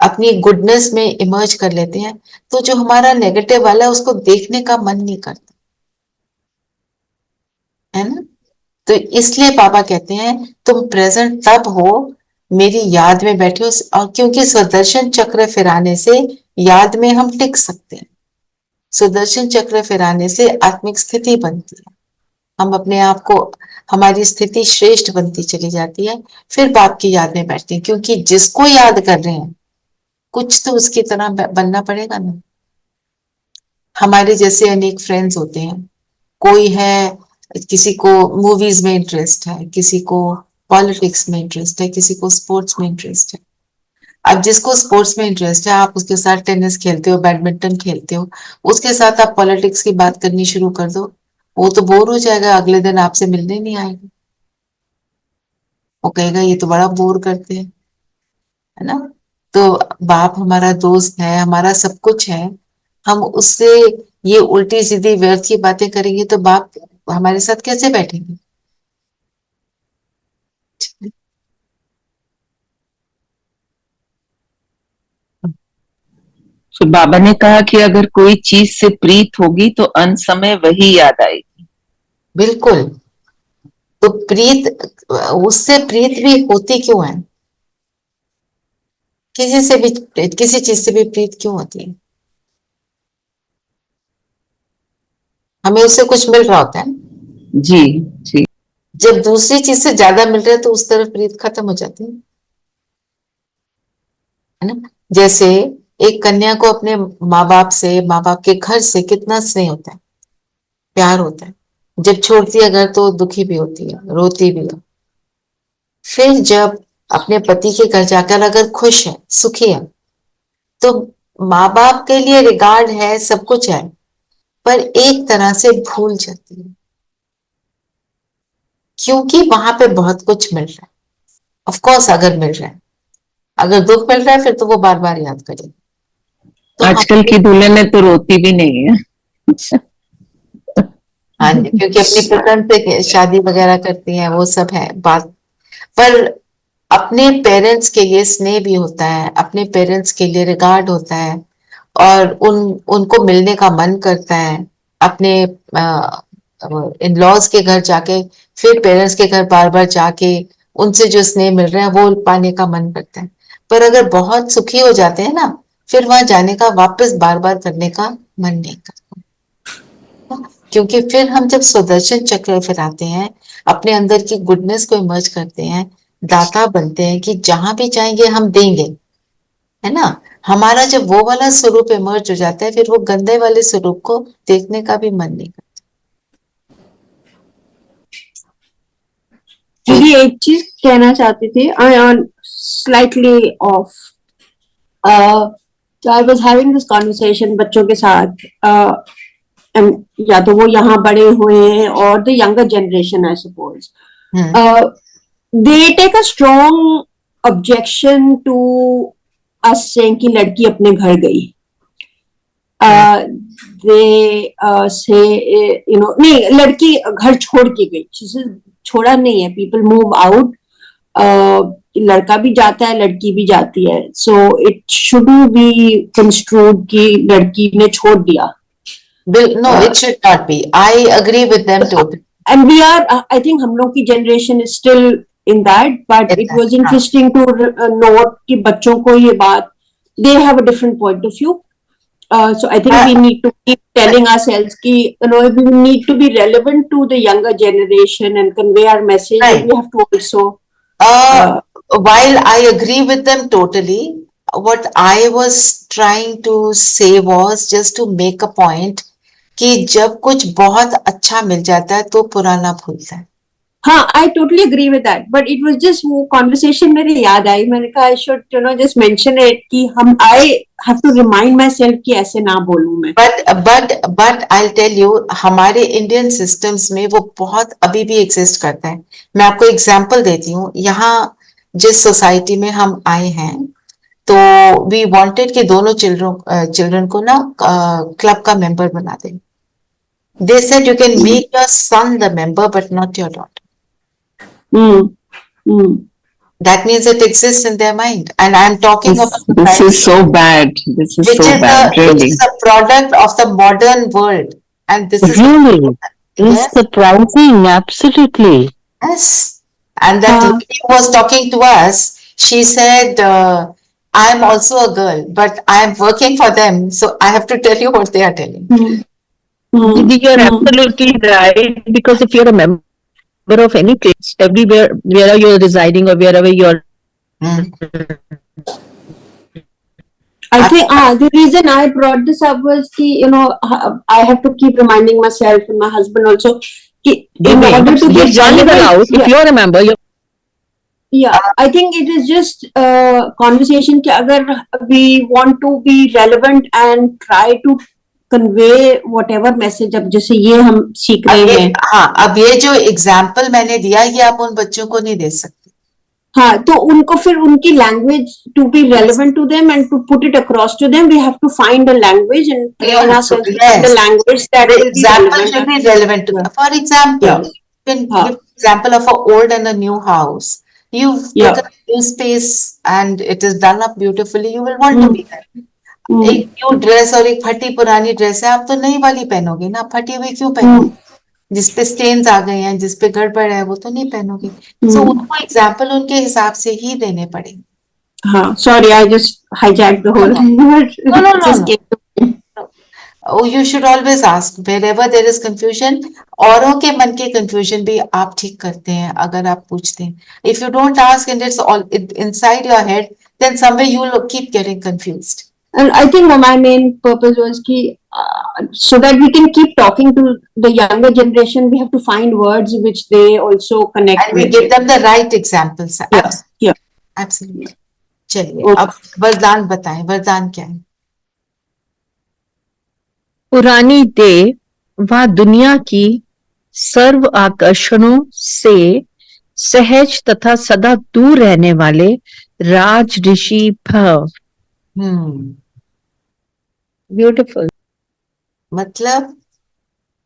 अपनी गुडनेस में इमर्ज कर लेते हैं, तो जो हमारा नेगेटिव वाला है उसको देखने का मन नहीं करता है ना। तो इसलिए बाबा कहते हैं तुम प्रेजेंट तब हो मेरी याद में बैठे हो। और क्योंकि सुदर्शन चक्र फिराने से याद में हम टिक सकते हैं। सुदर्शन चक्र फिराने से आत्मिक स्थिति बनती है, हम अपने आप को, हमारी स्थिति श्रेष्ठ बनती चली जाती है। फिर बाप की याद में बैठते हैं, क्योंकि जिसको याद कर रहे हैं कुछ तो उसकी तरह बनना पड़ेगा ना। हमारे जैसे अनेक फ्रेंड्स होते हैं, कोई है, किसी को मूवीज में इंटरेस्ट है, किसी को पॉलिटिक्स में इंटरेस्ट है, किसी को स्पोर्ट्स में इंटरेस्ट है। अब जिसको स्पोर्ट्स में इंटरेस्ट है, आप उसके साथ टेनिस खेलते हो, बैडमिंटन खेलते हो, उसके साथ आप पॉलिटिक्स की बात करनी शुरू कर दो, वो तो बोर हो जाएगा, अगले दिन आपसे मिलने नहीं आएगा। वो कहेगा ये तो बड़ा बोर करते हैं, है ना। तो बाप हमारा दोस्त है, हमारा सब कुछ है। हम उससे ये उल्टी सीधी व्यर्थ की बातें करेंगे तो बाप हमारे साथ कैसे बैठेंगे? तो बाबा ने कहा कि अगर कोई चीज से प्रीत होगी तो अंत समय वही याद आएगी। बिल्कुल। तो प्रीत, उससे प्रीत भी होती क्यों है? किसी से भी, किसी चीज से भी प्रीत क्यों होती है? हमें उससे कुछ मिल रहा होता है। जी जी। जब दूसरी चीज से ज्यादा मिल रहा है तो उस तरफ प्रीत खत्म हो जाती है ना। जैसे एक कन्या को अपने माँ बाप से, माँ बाप के घर से कितना स्नेह होता है, प्यार होता है। जब छोड़ती है घर तो दुखी भी होती है, रोती भी है। फिर जब अपने पति के घर जाकर अगर खुश है, सुखी है, तो माँ बाप के लिए रिगार्ड है, सब कुछ है, पर एक तरह से भूल जाती है। क्योंकि वहां पे बहुत कुछ मिल रहा है। ऑफ कोर्स अगर मिल रहा है, अगर दुख मिल रहा है फिर तो वो बार बार याद करेगी। तो आजकल की दुल्हनें तो रोती भी नहीं है। हाँ जी, क्योंकि अपनी पसंद से शादी वगैरह करती हैं, वो सब है बात। पर अपने पेरेंट्स के लिए स्नेह भी होता है, अपने पेरेंट्स के लिए रिगार्ड होता है, और उनको मिलने का मन करता है। अपने इन लॉज के घर जाके, फिर पेरेंट्स के घर बार बार जाके उनसे जो स्नेह मिल रहा है वो पाने का मन करता है। पर अगर बहुत सुखी हो जाते हैं ना, फिर वहां जाने का, वापस बार बार करने का मन नहीं करता। क्योंकि फिर हम जब सुदर्शन चक्र फिराते हैं, अपने अंदर की गुडनेस को इमर्ज करते हैं, दाता बनते हैं कि जहां भी चाहेंगे हम देंगे, है ना। हमारा जब वो वाला स्वरूप इमर्ज हो जाता है, फिर वो गंदे वाले स्वरूप को देखने का भी मन नहीं करता। दीदी एक चीज कहना चाहती थी, I on slightly off, I was having this conversation बच्चों के साथ, या तो वो यहाँ बड़े हुए हैं और the younger generation I suppose, they take a strong objection to us saying कि लड़की अपने घर गई। दे से यू नो, नहीं, लड़की घर छोड़ के गई, छोड़ा नहीं है, पीपल मूव आउट, लड़का भी जाता है लड़की भी जाती है, so it shouldn't be construed कि लड़की ने छोड़ दिया। No, it should not be. I agree with them totally. And we are, I think हम लोग की generation is still in that, but it was interesting to note कि बच्चों को ये बात, they have a different point of view. So I think we need to keep telling ourselves कि, you know, we need to be relevant to the younger generation and convey our message. Right. We have to also. While I agree with them totally, what I was trying to say was just to make a point कि जब कुछ बहुत अच्छा मिल जाता है तो पुराना भूलता है। हाँ, I totally agree with that, but it was just वो conversation मेरे याद आई, मैंने कहा I should, you know, just mention it कि हम, I have to remind myself कि ऐसे ना बोलूं मैं। But I'll tell you, हमारे इंडियन सिस्टम्स में वो बहुत अभी भी एग्जिस्ट करता है। मैं आपको एग्जांपल देती हूँ। यहाँ जिस सोसाइटी में हम आए हैं, तो वी वांटेड कि दोनों चिल्ड्रन को ना क्लब का मेंबर बना दें। They said you can make your son the member but not your daughter. That means it exists in their mind, and I'm talking about this is so bad. This is so bad, really. Which is a product of the modern world, and this is really yes. surprising. Absolutely. Yes, and that lady who was talking to us, she said, I'm also a girl, but I'm working for them, so I have to tell you what they are telling. You're absolutely right, because if you're a member of any place, everywhere, wherever you're residing or wherever you're. I think the reason I brought this up was कि, you know, I have to keep reminding myself and my husband also कि in order to be relevant, if you're a member, you're. Yeah, I think it is just conversation कि अगर we want to be relevant and try to convey whatever message, अब जैसे ये हम सीख रहे हैं। हाँ, अब ये जो एग्जाम्पल मैंने दिया, ये आप उन बच्चों को नहीं दे सकते। हाँ, तो उनको फिर उनकी language to be relevant to them and to put it across to them, we have to find a language and train ourselves to find a language that will be relevant to them. For example, you can give example of an old and a new house. You've taken a new space and it is done up beautifully. You will want to be there. एक new dress और एक फटी पुरानी dress है, आप तो नई वाली पहनोगे ना, फटी हुई क्यों पहनोगे? जिसपे स्टेन्स आ गए हैं, जिसपे गड़बड़ है, वो तो नहीं पहनोगे। सो उनको एग्जाम्पल उनके हिसाब से ही देने पड़ेंगे। हाँ, sorry, I just hijacked the whole thing. No. Oh, you should always ask wherever there is confusion. औरों के मन के confusion भी आप ठीक करते हैं अगर आप पूछते हैं। If you don't ask and it's all inside your head, then somewhere you will keep getting confused. And I think my main purpose was कि so that we can keep talking to the younger generation, we have to find words which they also connect and with. we give them the right examples. Yeah. Absolutely. चलिए, अब वरदान बताएं, वरदान क्या है? पुरानी देह व दुनिया की सर्व आकर्षणों से सहज तथा सदा दूर रहने वाले राज ऋषि भव। ब्यूटीफुल। मतलब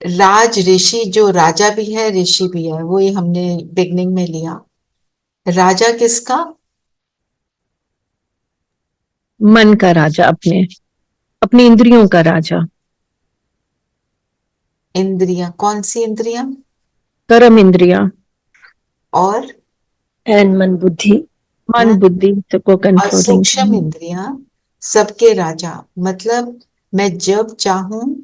राज ऋषि, जो राजा भी है ऋषि भी है, वो ही हमने बिगनिंग में लिया। राजा किसका? मन का राजा, अपने अपनी इंद्रियों का राजा। इंद्रियां, कौन सी इंद्रियां? कर्म इंद्रिया और एंड मन बुद्धि। मन बुद्धि को और कंट्रोलिंग। सूक्ष्म इंद्रियां, सबके राजा। मतलब मैं जब चाहूं,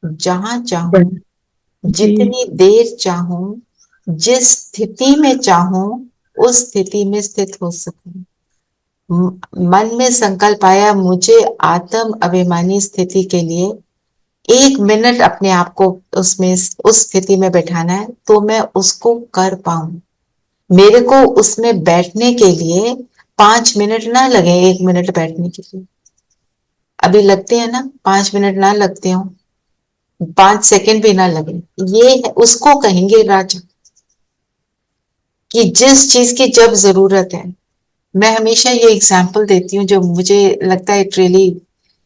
जहां चाहूं, जी। जितनी देर चाहूं, जिस स्थिति में चाहूं, उस स्थिति में स्थित हो सकूं। मन में संकल्प आया मुझे आत्म अभिमानी स्थिति के लिए 1 मिनट अपने आप को उसमें, उस स्थिति में बैठाना है, तो मैं उसको कर पाऊं। मेरे को उसमें बैठने के लिए 5 मिनट ना लगे, 1 मिनट बैठने के लिए। अभी लगते हैं ना, 5 मिनट ना लगते हो, 5 सेकंड भी ना लगे। ये है, उसको कहेंगे राजा। कि जिस चीज की जब जरूरत है। मैं हमेशा ये एग्जाम्पल देती हूँ जो मुझे लगता है it really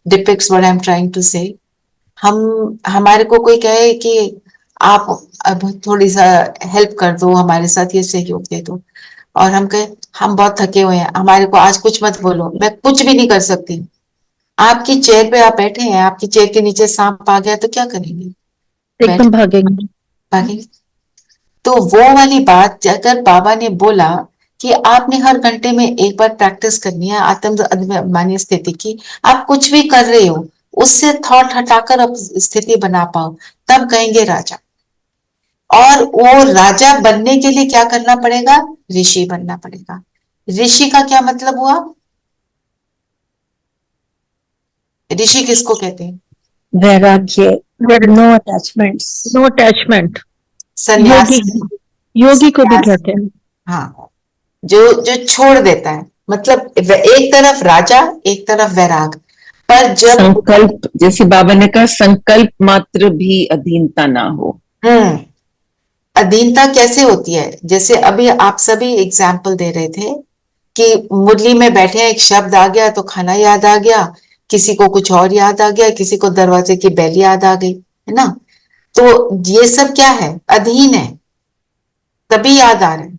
depicts what I am trying to say. हमारे को कोई कहे कि आप अब थोड़ी सा हेल्प कर दो, हमारे साथ ये सहयोग दे दो, और हम कहे हम बहुत थके हुए हैं, हमारे को आज कुछ मत बोलो, मैं कुछ भी नहीं कर सकती। आपकी चेयर पे आप बैठे हैं, आपकी चेयर के नीचे सांप आ गया तो क्या करेंगे? एकदम भागेंगे। भागेंगे। तो वो वाली बात अगर बाबा ने बोला कि आपने हर घंटे में एक बार प्रैक्टिस करनी है आत्म अभिमानी स्थिति की, आप कुछ भी कर रहे हो उससे थॉट हटाकर अब स्थिति बना पाओ, तब कहेंगे राजा। और वो राजा बनने के लिए क्या करना पड़ेगा? ऋषि बनना पड़ेगा। ऋषि का क्या मतलब हुआ? ऋषि किसको कहते हैं? वैराग्य, नो अटैचमेंट्स। No attachment. योगी, सन्यासी। योगी को भी सन्यासी। कहते हैं। हाँ, जो जो छोड़ देता है। मतलब एक तरफ राजा, एक तरफ वैराग। पर जब संकल्प, जैसे बाबा ने कहा, संकल्प मात्र भी अधीनता ना हो। अधीनता कैसे होती है? जैसे अभी आप सभी एग्जाम्पल दे रहे थे कि मुरली में बैठे हैं, एक शब्द आ गया तो खाना याद आ गया, किसी को कुछ और याद आ गया, किसी को दरवाजे की बेल याद आ गई, है ना? तो ये सब क्या है? अधीन है, तभी याद आ रहा है।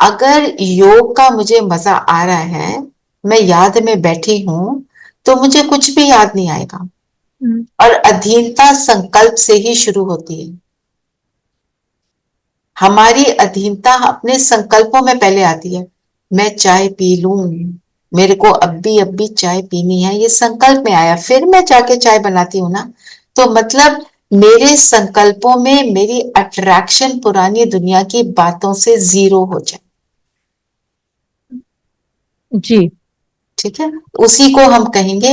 अगर योग का मुझे मजा आ रहा है, मैं याद में बैठी हूं, तो मुझे कुछ भी याद नहीं आएगा। और अधीनता संकल्प से ही शुरू होती है। हमारी अधीनता अपने संकल्पों में पहले आती है। मैं चाय पी लूं, मेरे को अब भी चाय पीनी है, ये संकल्प में आया, फिर मैं जाके चाय बनाती हूँ ना। तो मतलब मेरे संकल्पों में मेरी अट्रैक्शन पुरानी दुनिया की बातों से जीरो हो जाए। जी। ठीक है, उसी को हम कहेंगे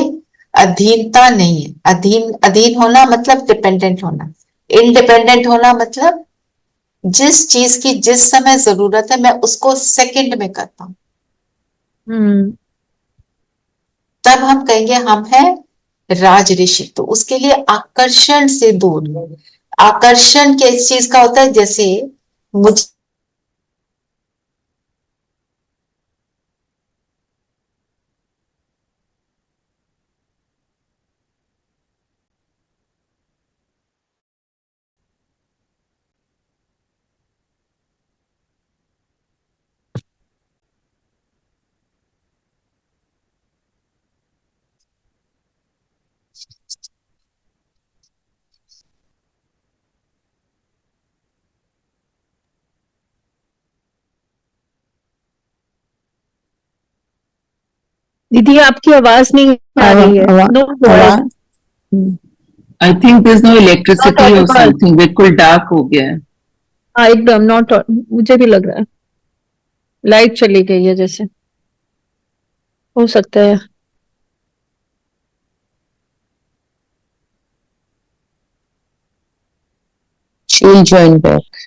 अधीनता नहीं है। अधीन, अधीन होना मतलब डिपेंडेंट होना। इंडिपेंडेंट होना मतलब जिस चीज की जिस समय जरूरत है मैं उसको सेकंड में करता हूं, तब हम कहेंगे हम हैं राज ऋषि। तो उसके लिए आकर्षण से दूर। आकर्षण किस चीज का होता है? जैसे मुझे दीदी आपकी आवाज नहीं आ रही है। No I think there is no electricity और समथिंग, बिल्कुल डार्क हो गया है। हाँ एकदम नॉट, मुझे भी लग रहा है लाइट चली गई है जैसे, हो सकता है। She'll join back.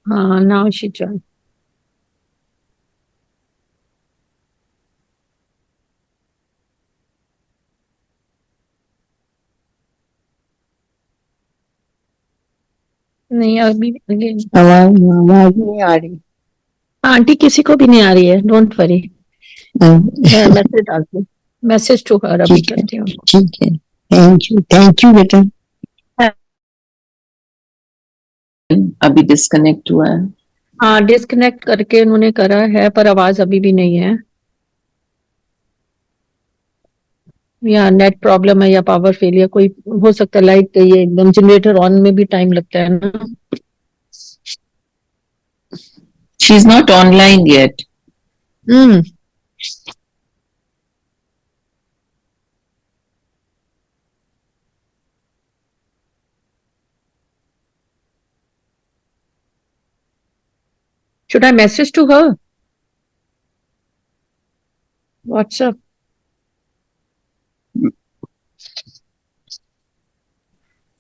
हाँ नाउ शी जॉइन। नहीं अभी आवाज आवाज नहीं आ रही। आंटी किसी को भी नहीं आ रही है, डोंट वरी। मैं मैसेज डालती हूँ, मैसेज टू हर अभी ठीक है, करती हूँ। ठीक है, थैंक यू बेटा। अभी डिस्कनेक्ट हुआ है। हाँ डिस्कनेक्ट करके उन्होंने करा है, पर आवाज अभी भी नहीं है, या नेट प्रॉब्लम है या पावर फेलियर, कोई हो सकता है। लाइट गई है एकदम, जनरेटर ऑन में भी टाइम लगता है ना। She is not online yet. Should I message to her? WhatsApp.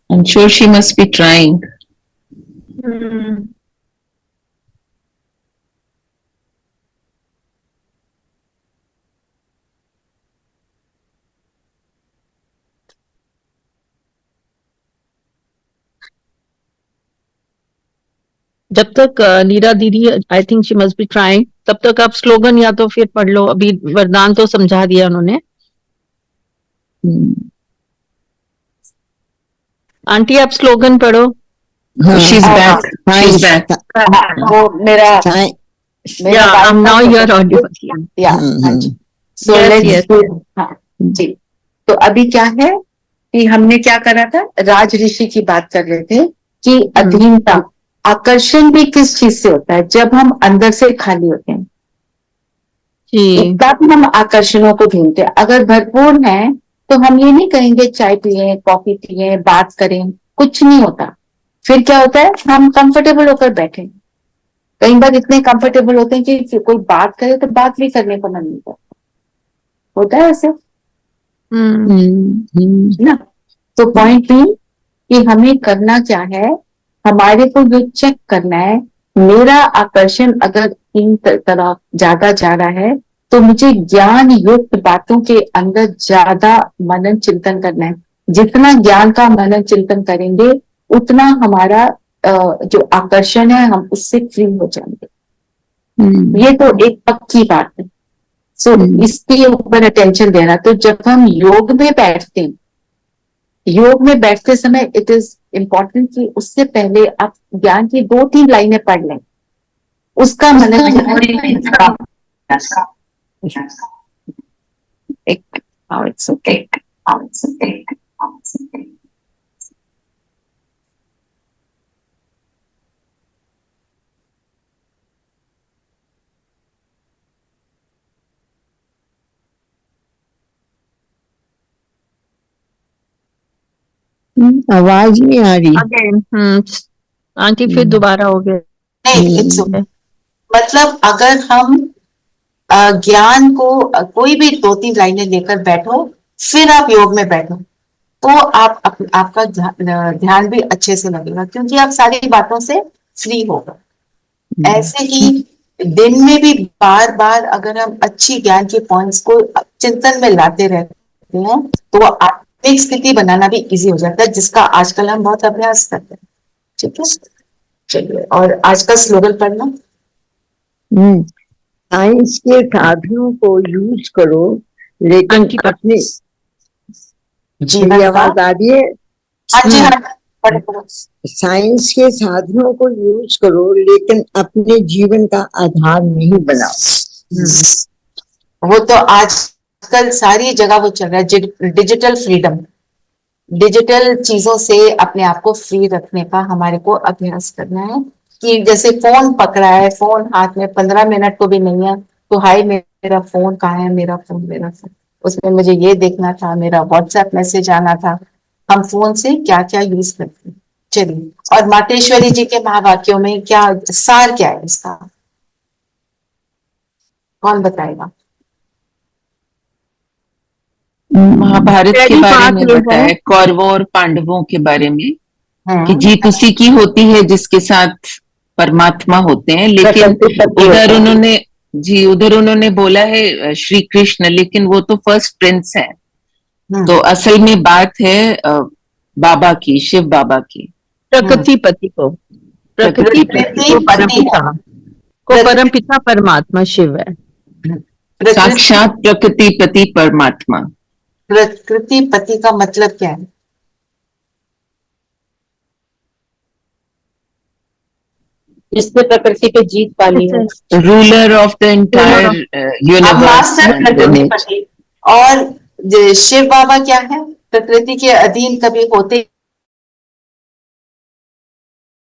I'm sure she must be trying. जब तक नीरा दीदी, I think she must be trying, तब तक आप स्लोगन या तो फिर पढ़ लो। अभी वरदान तो समझा दिया उन्होंने। आंटी आप स्लोगन पढ़ो। She's back. She's back. वो मेरा Yeah, now you are audible. So Yes, let's yes. do हाँ जी। तो अभी क्या है कि हमने क्या करा था, राज ऋषि की बात कर रहे थे कि अधीनता, आकर्षण भी किस चीज से होता है, जब हम अंदर से खाली होते हैं तब हम आकर्षणों को ढूंढते हैं। अगर भरपूर है तो हम ये नहीं कहेंगे चाय पिए, कॉफी पिए, बात करें, कुछ नहीं होता। फिर क्या होता है, हम कंफर्टेबल होकर बैठे, कई बार इतने कंफर्टेबल होते हैं कि कोई बात करे तो बात भी करने को मन नहीं करता, होता है ऐसे ना। तो पॉइंट भी कि हमें करना क्या है, हमारे को जो चेक करना है, मेरा आकर्षण अगर इन तरफ ज्यादा जा रहा है तो मुझे ज्ञान युक्त बातों के अंदर ज्यादा मनन चिंतन करना है। जितना ज्ञान का मनन चिंतन करेंगे उतना हमारा जो आकर्षण है हम उससे फ्री हो जाएंगे। ये तो एक पक्की बात है। सो इसके ऊपर अटेंशन देना। तो जब हम योग में बैठते हैं, योग में बैठते समय इट इज इम्पोर्टेंट कि उससे पहले आप ज्ञान की 2-3 लाइनें पढ़ लें, उसका मनन एक आवाज नहीं आ रही। आंटी फिर दोबारा हो गया। नहीं, मतलब अगर हम ज्ञान को कोई भी 2-3 लाइनें लेकर बैठो, फिर आप योग में बैठो, तो आपका ध्यान भी अच्छे से लगेगा, क्योंकि आप सारी बातों से फ्री होगा। ऐसे ही दिन में भी बार बार अगर हम अच्छी ज्ञान के पॉइंट्स को चिंतन में लाते रहते हैं तो आत्मिक स्थिति बनाना भी इजी हो जाता है, जिसका आजकल हम बहुत अभ्यास करते हैं। ठीक है, चलिए। और आज का स्लोगन पढ़ना। साइंस के साधनों को यूज करो, लेकिन अपने आवाज आ रही है। साइंस के साधनों को यूज करो, लेकिन अपने जीवन का आधार नहीं बनाओ। वो तो आजकल सारी जगह वो चल रहा है, डिजिटल फ्रीडम। डिजिटल चीजों से अपने आप को फ्री रखने का हमारे को अभ्यास करना है। कि जैसे फोन पकड़ा है, फोन हाथ में 15 मिनट को भी नहीं है तो हाय मेरा फोन कहाँ है, मेरा फोन, उसमें मुझे ये देखना था, मेरा व्हाट्सएप मैसेज आना था। हम फोन से क्या क्या यूज करते हैं। चलिए, और मातेश्वरी जी के महावाक्यों में क्या सार क्या है इसका, कौन बताएगा? महाभारत के बारे में बताया, कौरवों और पांडवों के बारे में कि जीत उसी की होती है जिसके साथ परमात्मा होते हैं। लेकिन उधर उन्होंने बोला है श्री कृष्ण, लेकिन वो तो फर्स्ट प्रिंस है। तो असल में बात है बाबा की, शिव बाबा की। प्रकृति पति को, प्रकृति पति को परमपिता को परमपिता परमात्मा शिव है। साक्षात प्रकृति पति परमात्मा। प्रकृति पति का मतलब क्या है? जिसने प्रकृति पे जीत पा ली है, ruler of the entire universe. Master प्रकृति पति। और शिव बाबा क्या है? प्रकृति के अधीन कभी होते।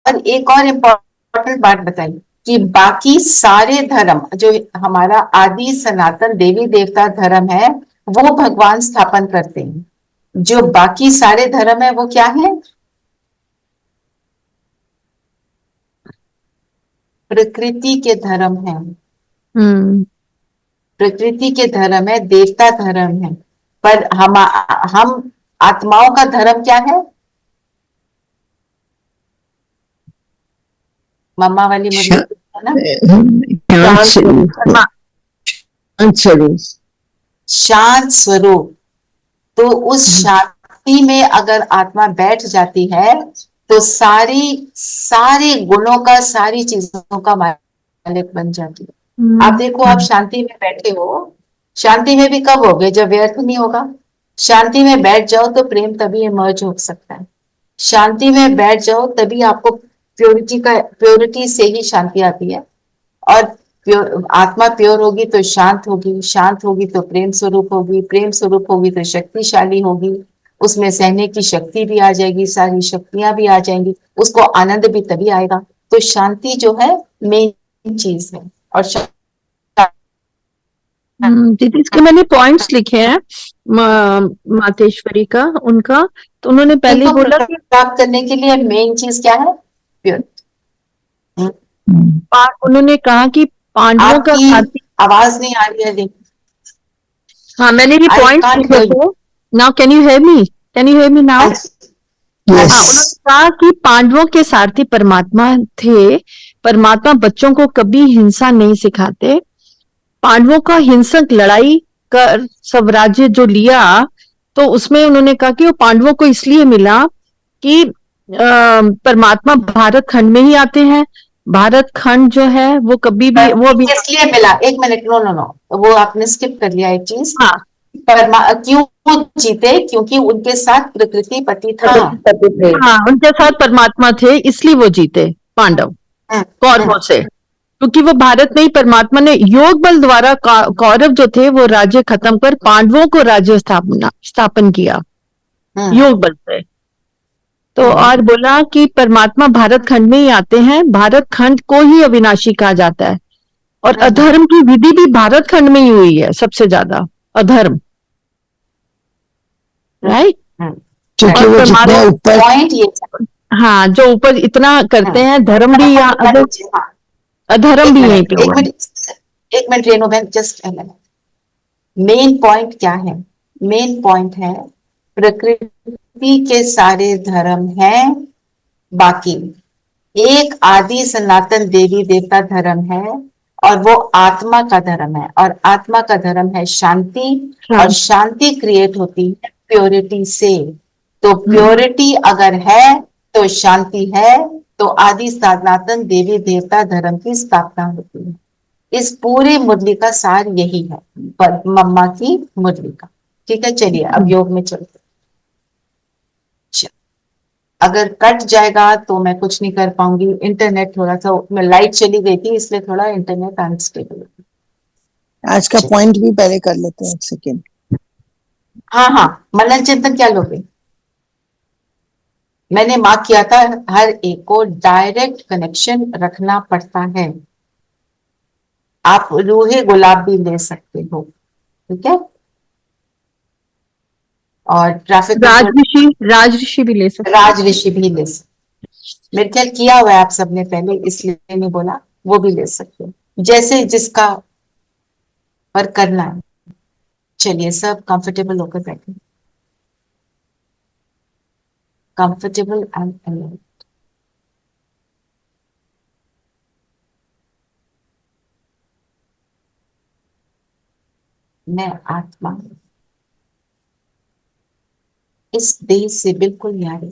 और एक और इम्पोर्टेंट बात बताइए कि बाकी सारे धर्म जो हमारा आदि सनातन देवी देवता धर्म है वो भगवान स्थापन करते हैं। जो बाकी सारे धर्म है वो क्या है? प्रकृति के धर्म है। प्रकृति के धर्म है, देवता धर्म है। पर हम आत्माओं का धर्म क्या है? मम्मा वाली मुझे शांत स्वरूप। तो उस शांति में अगर आत्मा बैठ जाती है तो सारे गुणों का, सारी चीजों का मालिक बन जाती है। आप देखो, आप शांति में बैठे हो, शांति में भी कब होगे? जब व्यर्थ नहीं होगा। शांति में बैठ जाओ तो प्रेम तभी इमर्ज हो सकता है। शांति में बैठ जाओ तभी आपको प्योरिटी से ही शांति आती है। और आत्मा प्योर होगी तो शांत होगी, शांत होगी तो प्रेम स्वरूप होगी, प्रेम स्वरूप होगी तो शक्तिशाली होगी, उसमें सहने की शक्ति भी आ जाएगी, सारी शक्तियां भी आ जाएंगी, उसको आनंद भी तभी आएगा। तो शांति जो है मेन चीज है। और दीदी इसके मैंने पॉइंट्स लिखे हैं मातेश्वरी का, उनका, तो उन्होंने पहले बोला कि प्राप्त करने के लिए मेन चीज क्या है? प्योर। उन्होंने कहा कि पांडवों का साथी। आवाज नहीं आ रही है। हाँ, मैंने भी पॉइंट्स लिखे थे। Now can you hear me? Can you hear me now? उन्होंने कहा कि पांडवों के सारथी परमात्मा थे। परमात्मा बच्चों को कभी हिंसा नहीं सिखाते। पांडवों का हिंसक लड़ाई कर स्वराज्य जो लिया, तो उसमें उन्होंने कहा कि वो पांडवों को इसलिए मिला कि परमात्मा भारत खंड में ही आते हैं। भारत खंड जो है वो कभी भी वो भी इसलिए मिला। एक मिनट, नो, वो आपने स्किप कर लिया एक चीज। हाँ, क्यों जीते? क्योंकि उनके साथ प्रकृति पति था। हाँ, उनके साथ परमात्मा थे, इसलिए वो जीते पांडव कौरवों से। क्योंकि वो भारत में ही परमात्मा ने योग बल द्वारा कौरव जो थे वो राज्य खत्म कर पांडवों को राज्य स्थापन किया योग बल से। तो और बोला कि परमात्मा भारत खंड में ही आते हैं। भारत खंड को ही अविनाशी कहा जाता है। और अधर्म की विधि भी भारत खंड में ही हुई है, सबसे ज्यादा अधर्म, राइट? हाँ, जो ऊपर इतना करते हैं, धर्म भी यहाँ, अधर्म भी यहीं पे हुआ। एक मिनट रेणु बहन, जस्ट मेन पॉइंट क्या है? मेन पॉइंट है प्रकृति के सारे धर्म हैं, बाकी एक आदि सनातन देवी देवता धर्म है और वो आत्मा का धर्म है। और आत्मा का धर्म है शांति। और शांति क्रिएट होती है प्योरिटी से। तो प्योरिटी अगर है तो शांति है, तो आदि सनातन देवी देवता धर्म की स्थापना होती है। इस पूरी मुरली का सार यही है, मम्मा की मुरली का। ठीक है, चलिए अब योग में चलते। अगर कट जाएगा तो मैं कुछ नहीं कर पाऊंगी। इंटरनेट थोड़ा सा, मैं लाइट चली गई थी इसलिए थोड़ा इंटरनेट अनस्टेबल है। आज का पॉइंट भी पहले कर लेते हैं, एक सेकेंड। हाँ, मनन चिंतन क्या लोगे? मैंने मार्क किया था, हर एक को डायरेक्ट कनेक्शन रखना पड़ता है। आप रूहे गुलाब भी ले सकते हो, ठीक है? और ट्रैफिक राजऋषि भी ले सकते। राजऋषि भी ले सकते। मेरे ख्याल किया हुआ है आप सबने पहले, इसलिए नहीं बोला। वो भी ले सकते हो, जैसे जिसका पर करना है। चलिए सब कंफर्टेबल होकर बैठे, कंफर्टेबल एंड अलर्ट। मैं आत्मा इस देह से बिल्कुल न्यारी,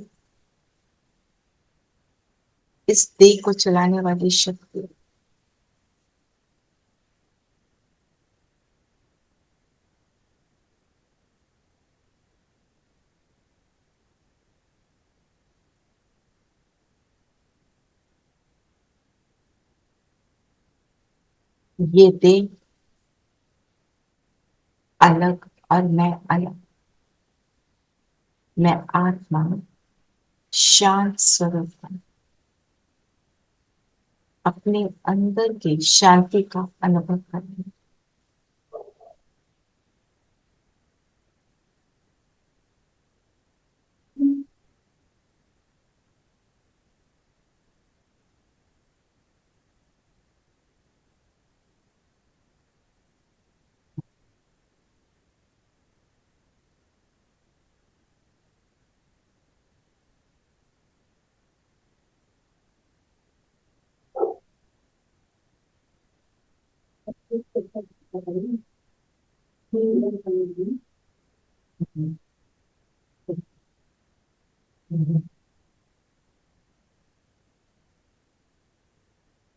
इस देह को चलाने वाली शक्ति। ये देह अलग और मैं अलग, मैं आत्मा शांत स्वरूप हूं। अपने अंदर की शांति का अनुभव करें।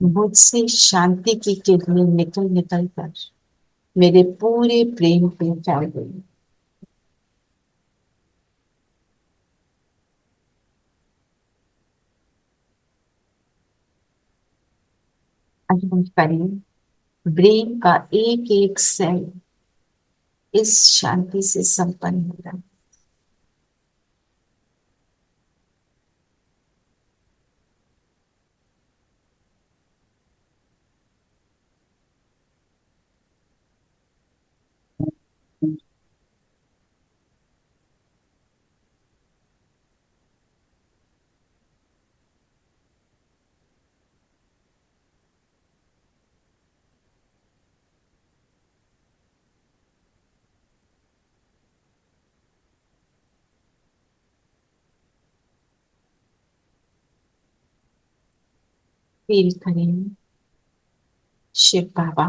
मुझसे शांति की किरणें निकल निकल कर मेरे पूरे प्रेम पे फैल गई। अनुभव करिए, ब्रेन का एक एक सेल इस शांति से संपन्न हो रहा है। फील करें शिव बाबा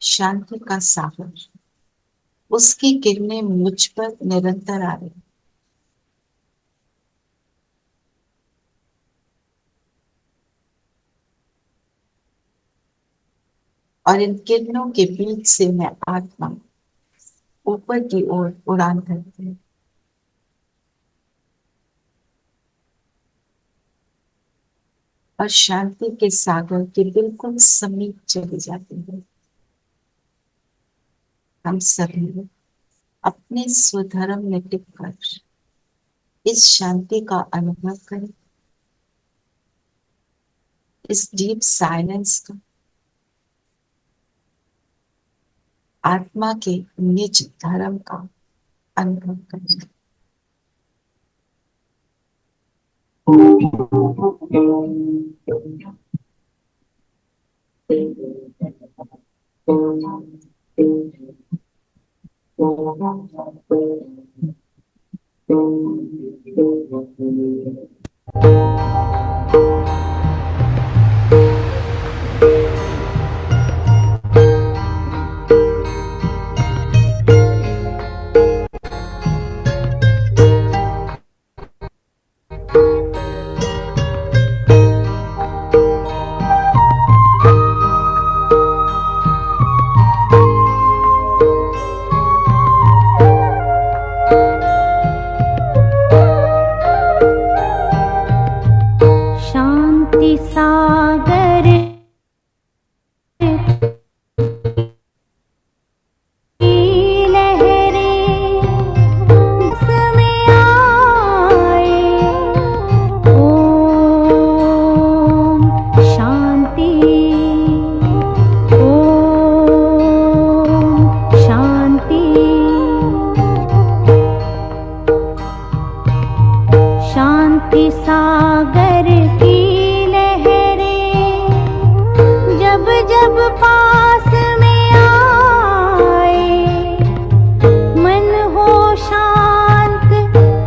शांति का सागर, उसकी किरणें मुझ पर निरंतर आ रही। और इन किरणों के बीच से मैं आत्मा ऊपर की ओर उड़ान भरती हूँ। और शांति के सागर के बिल्कुल समीप चली जाती है। हम सभी अपने स्वधर्म में टिककर इस शांति का अनुभव करें, इस डीप साइलेंस का, आत्मा के निज धर्म का अनुभव करें। शांति सागर की लहरें उसमें आए। ओम शांति, ओम शांति। शांति सागर की जब जब पास में आए, मन हो शांत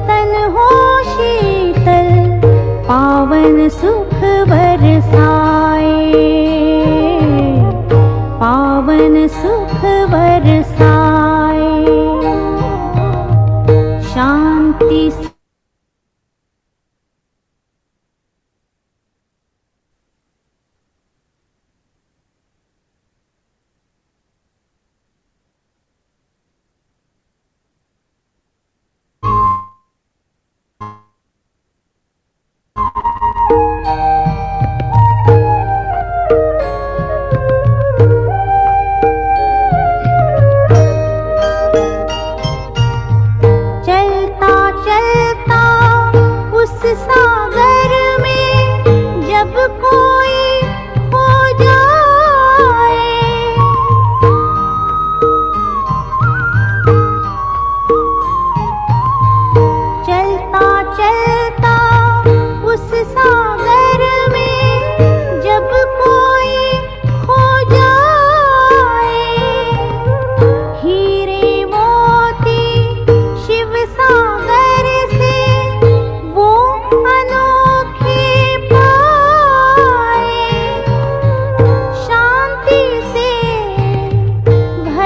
तन हो शीतल, पावन सुख बरसाए, पावन सुख बरसाए। शांति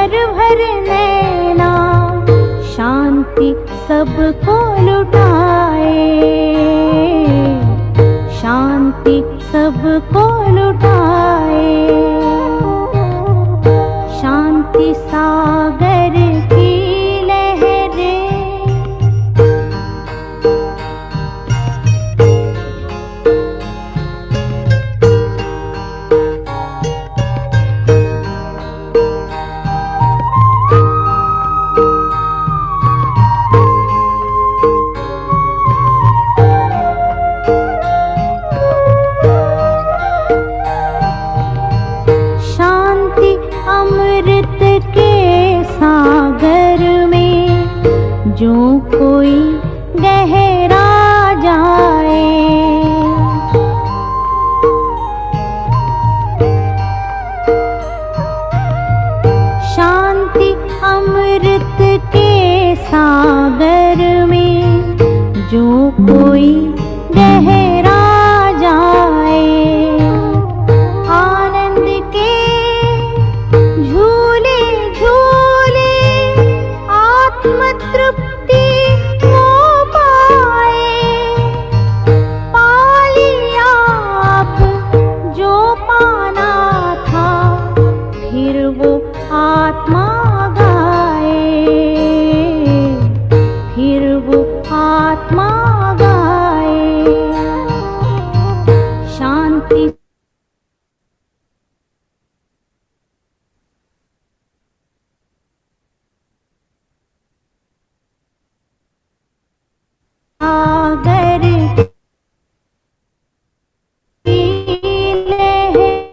भर भर नैना शांति सबको लुटाए, शांति सबको लुटाए। शांति सागर की लहरें शांति अमृत के सागर में जो कोई गहरा जाए, शांति अमृत के सागर में जो कोई गहरा जाए। आनंद के झूले झूले आत्म तृप्ति को पाए। पा लिया अब जो पाना था फिर वो आत्मा गाए, फिर वो आत्मा गाए। शांति सागर की लहरें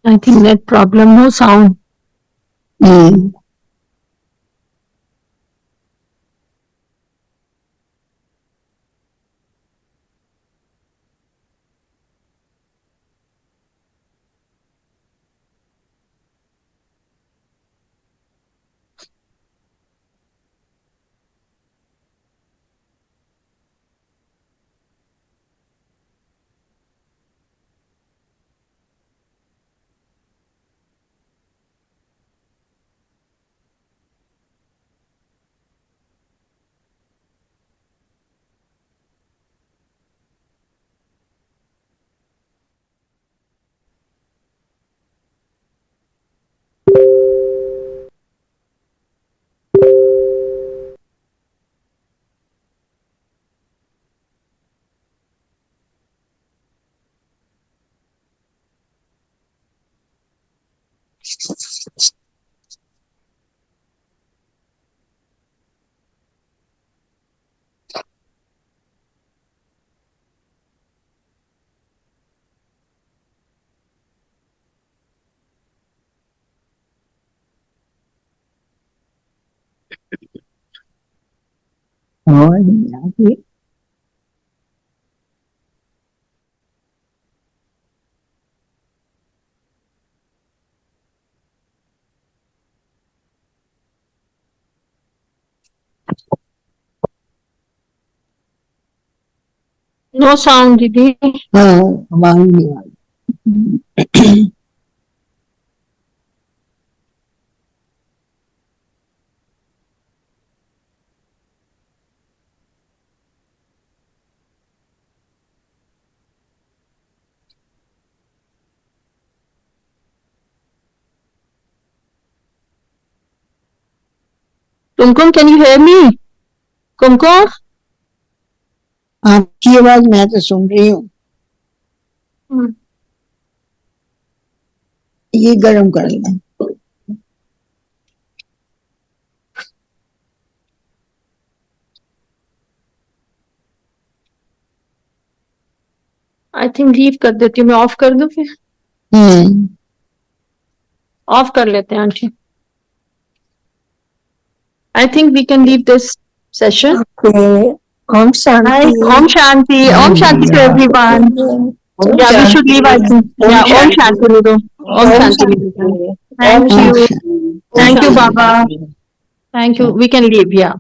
I think that problem, no sound. और आगे No sound, दीदी। हाँ हमारी नहीं आ रही। कुमकुम, can you hear me? कुमकुम? आपकी आवाज मैं तो सुन रही हूँ। ये गर्म कर लें। आई थिंक लीव कर देती हूँ, मैं ऑफ कर दूं फिर। ऑफ कर लेते हैं aunty. I think we can leave this session. Okay. Om Shanti. Om Shanti. Om Shanti to everyone. Yeah, we should leave. I think. Yeah, Om Shanti, Nido. Om Shanti. Thank you. Thank you, Baba. Thank you. We can leave. Yeah.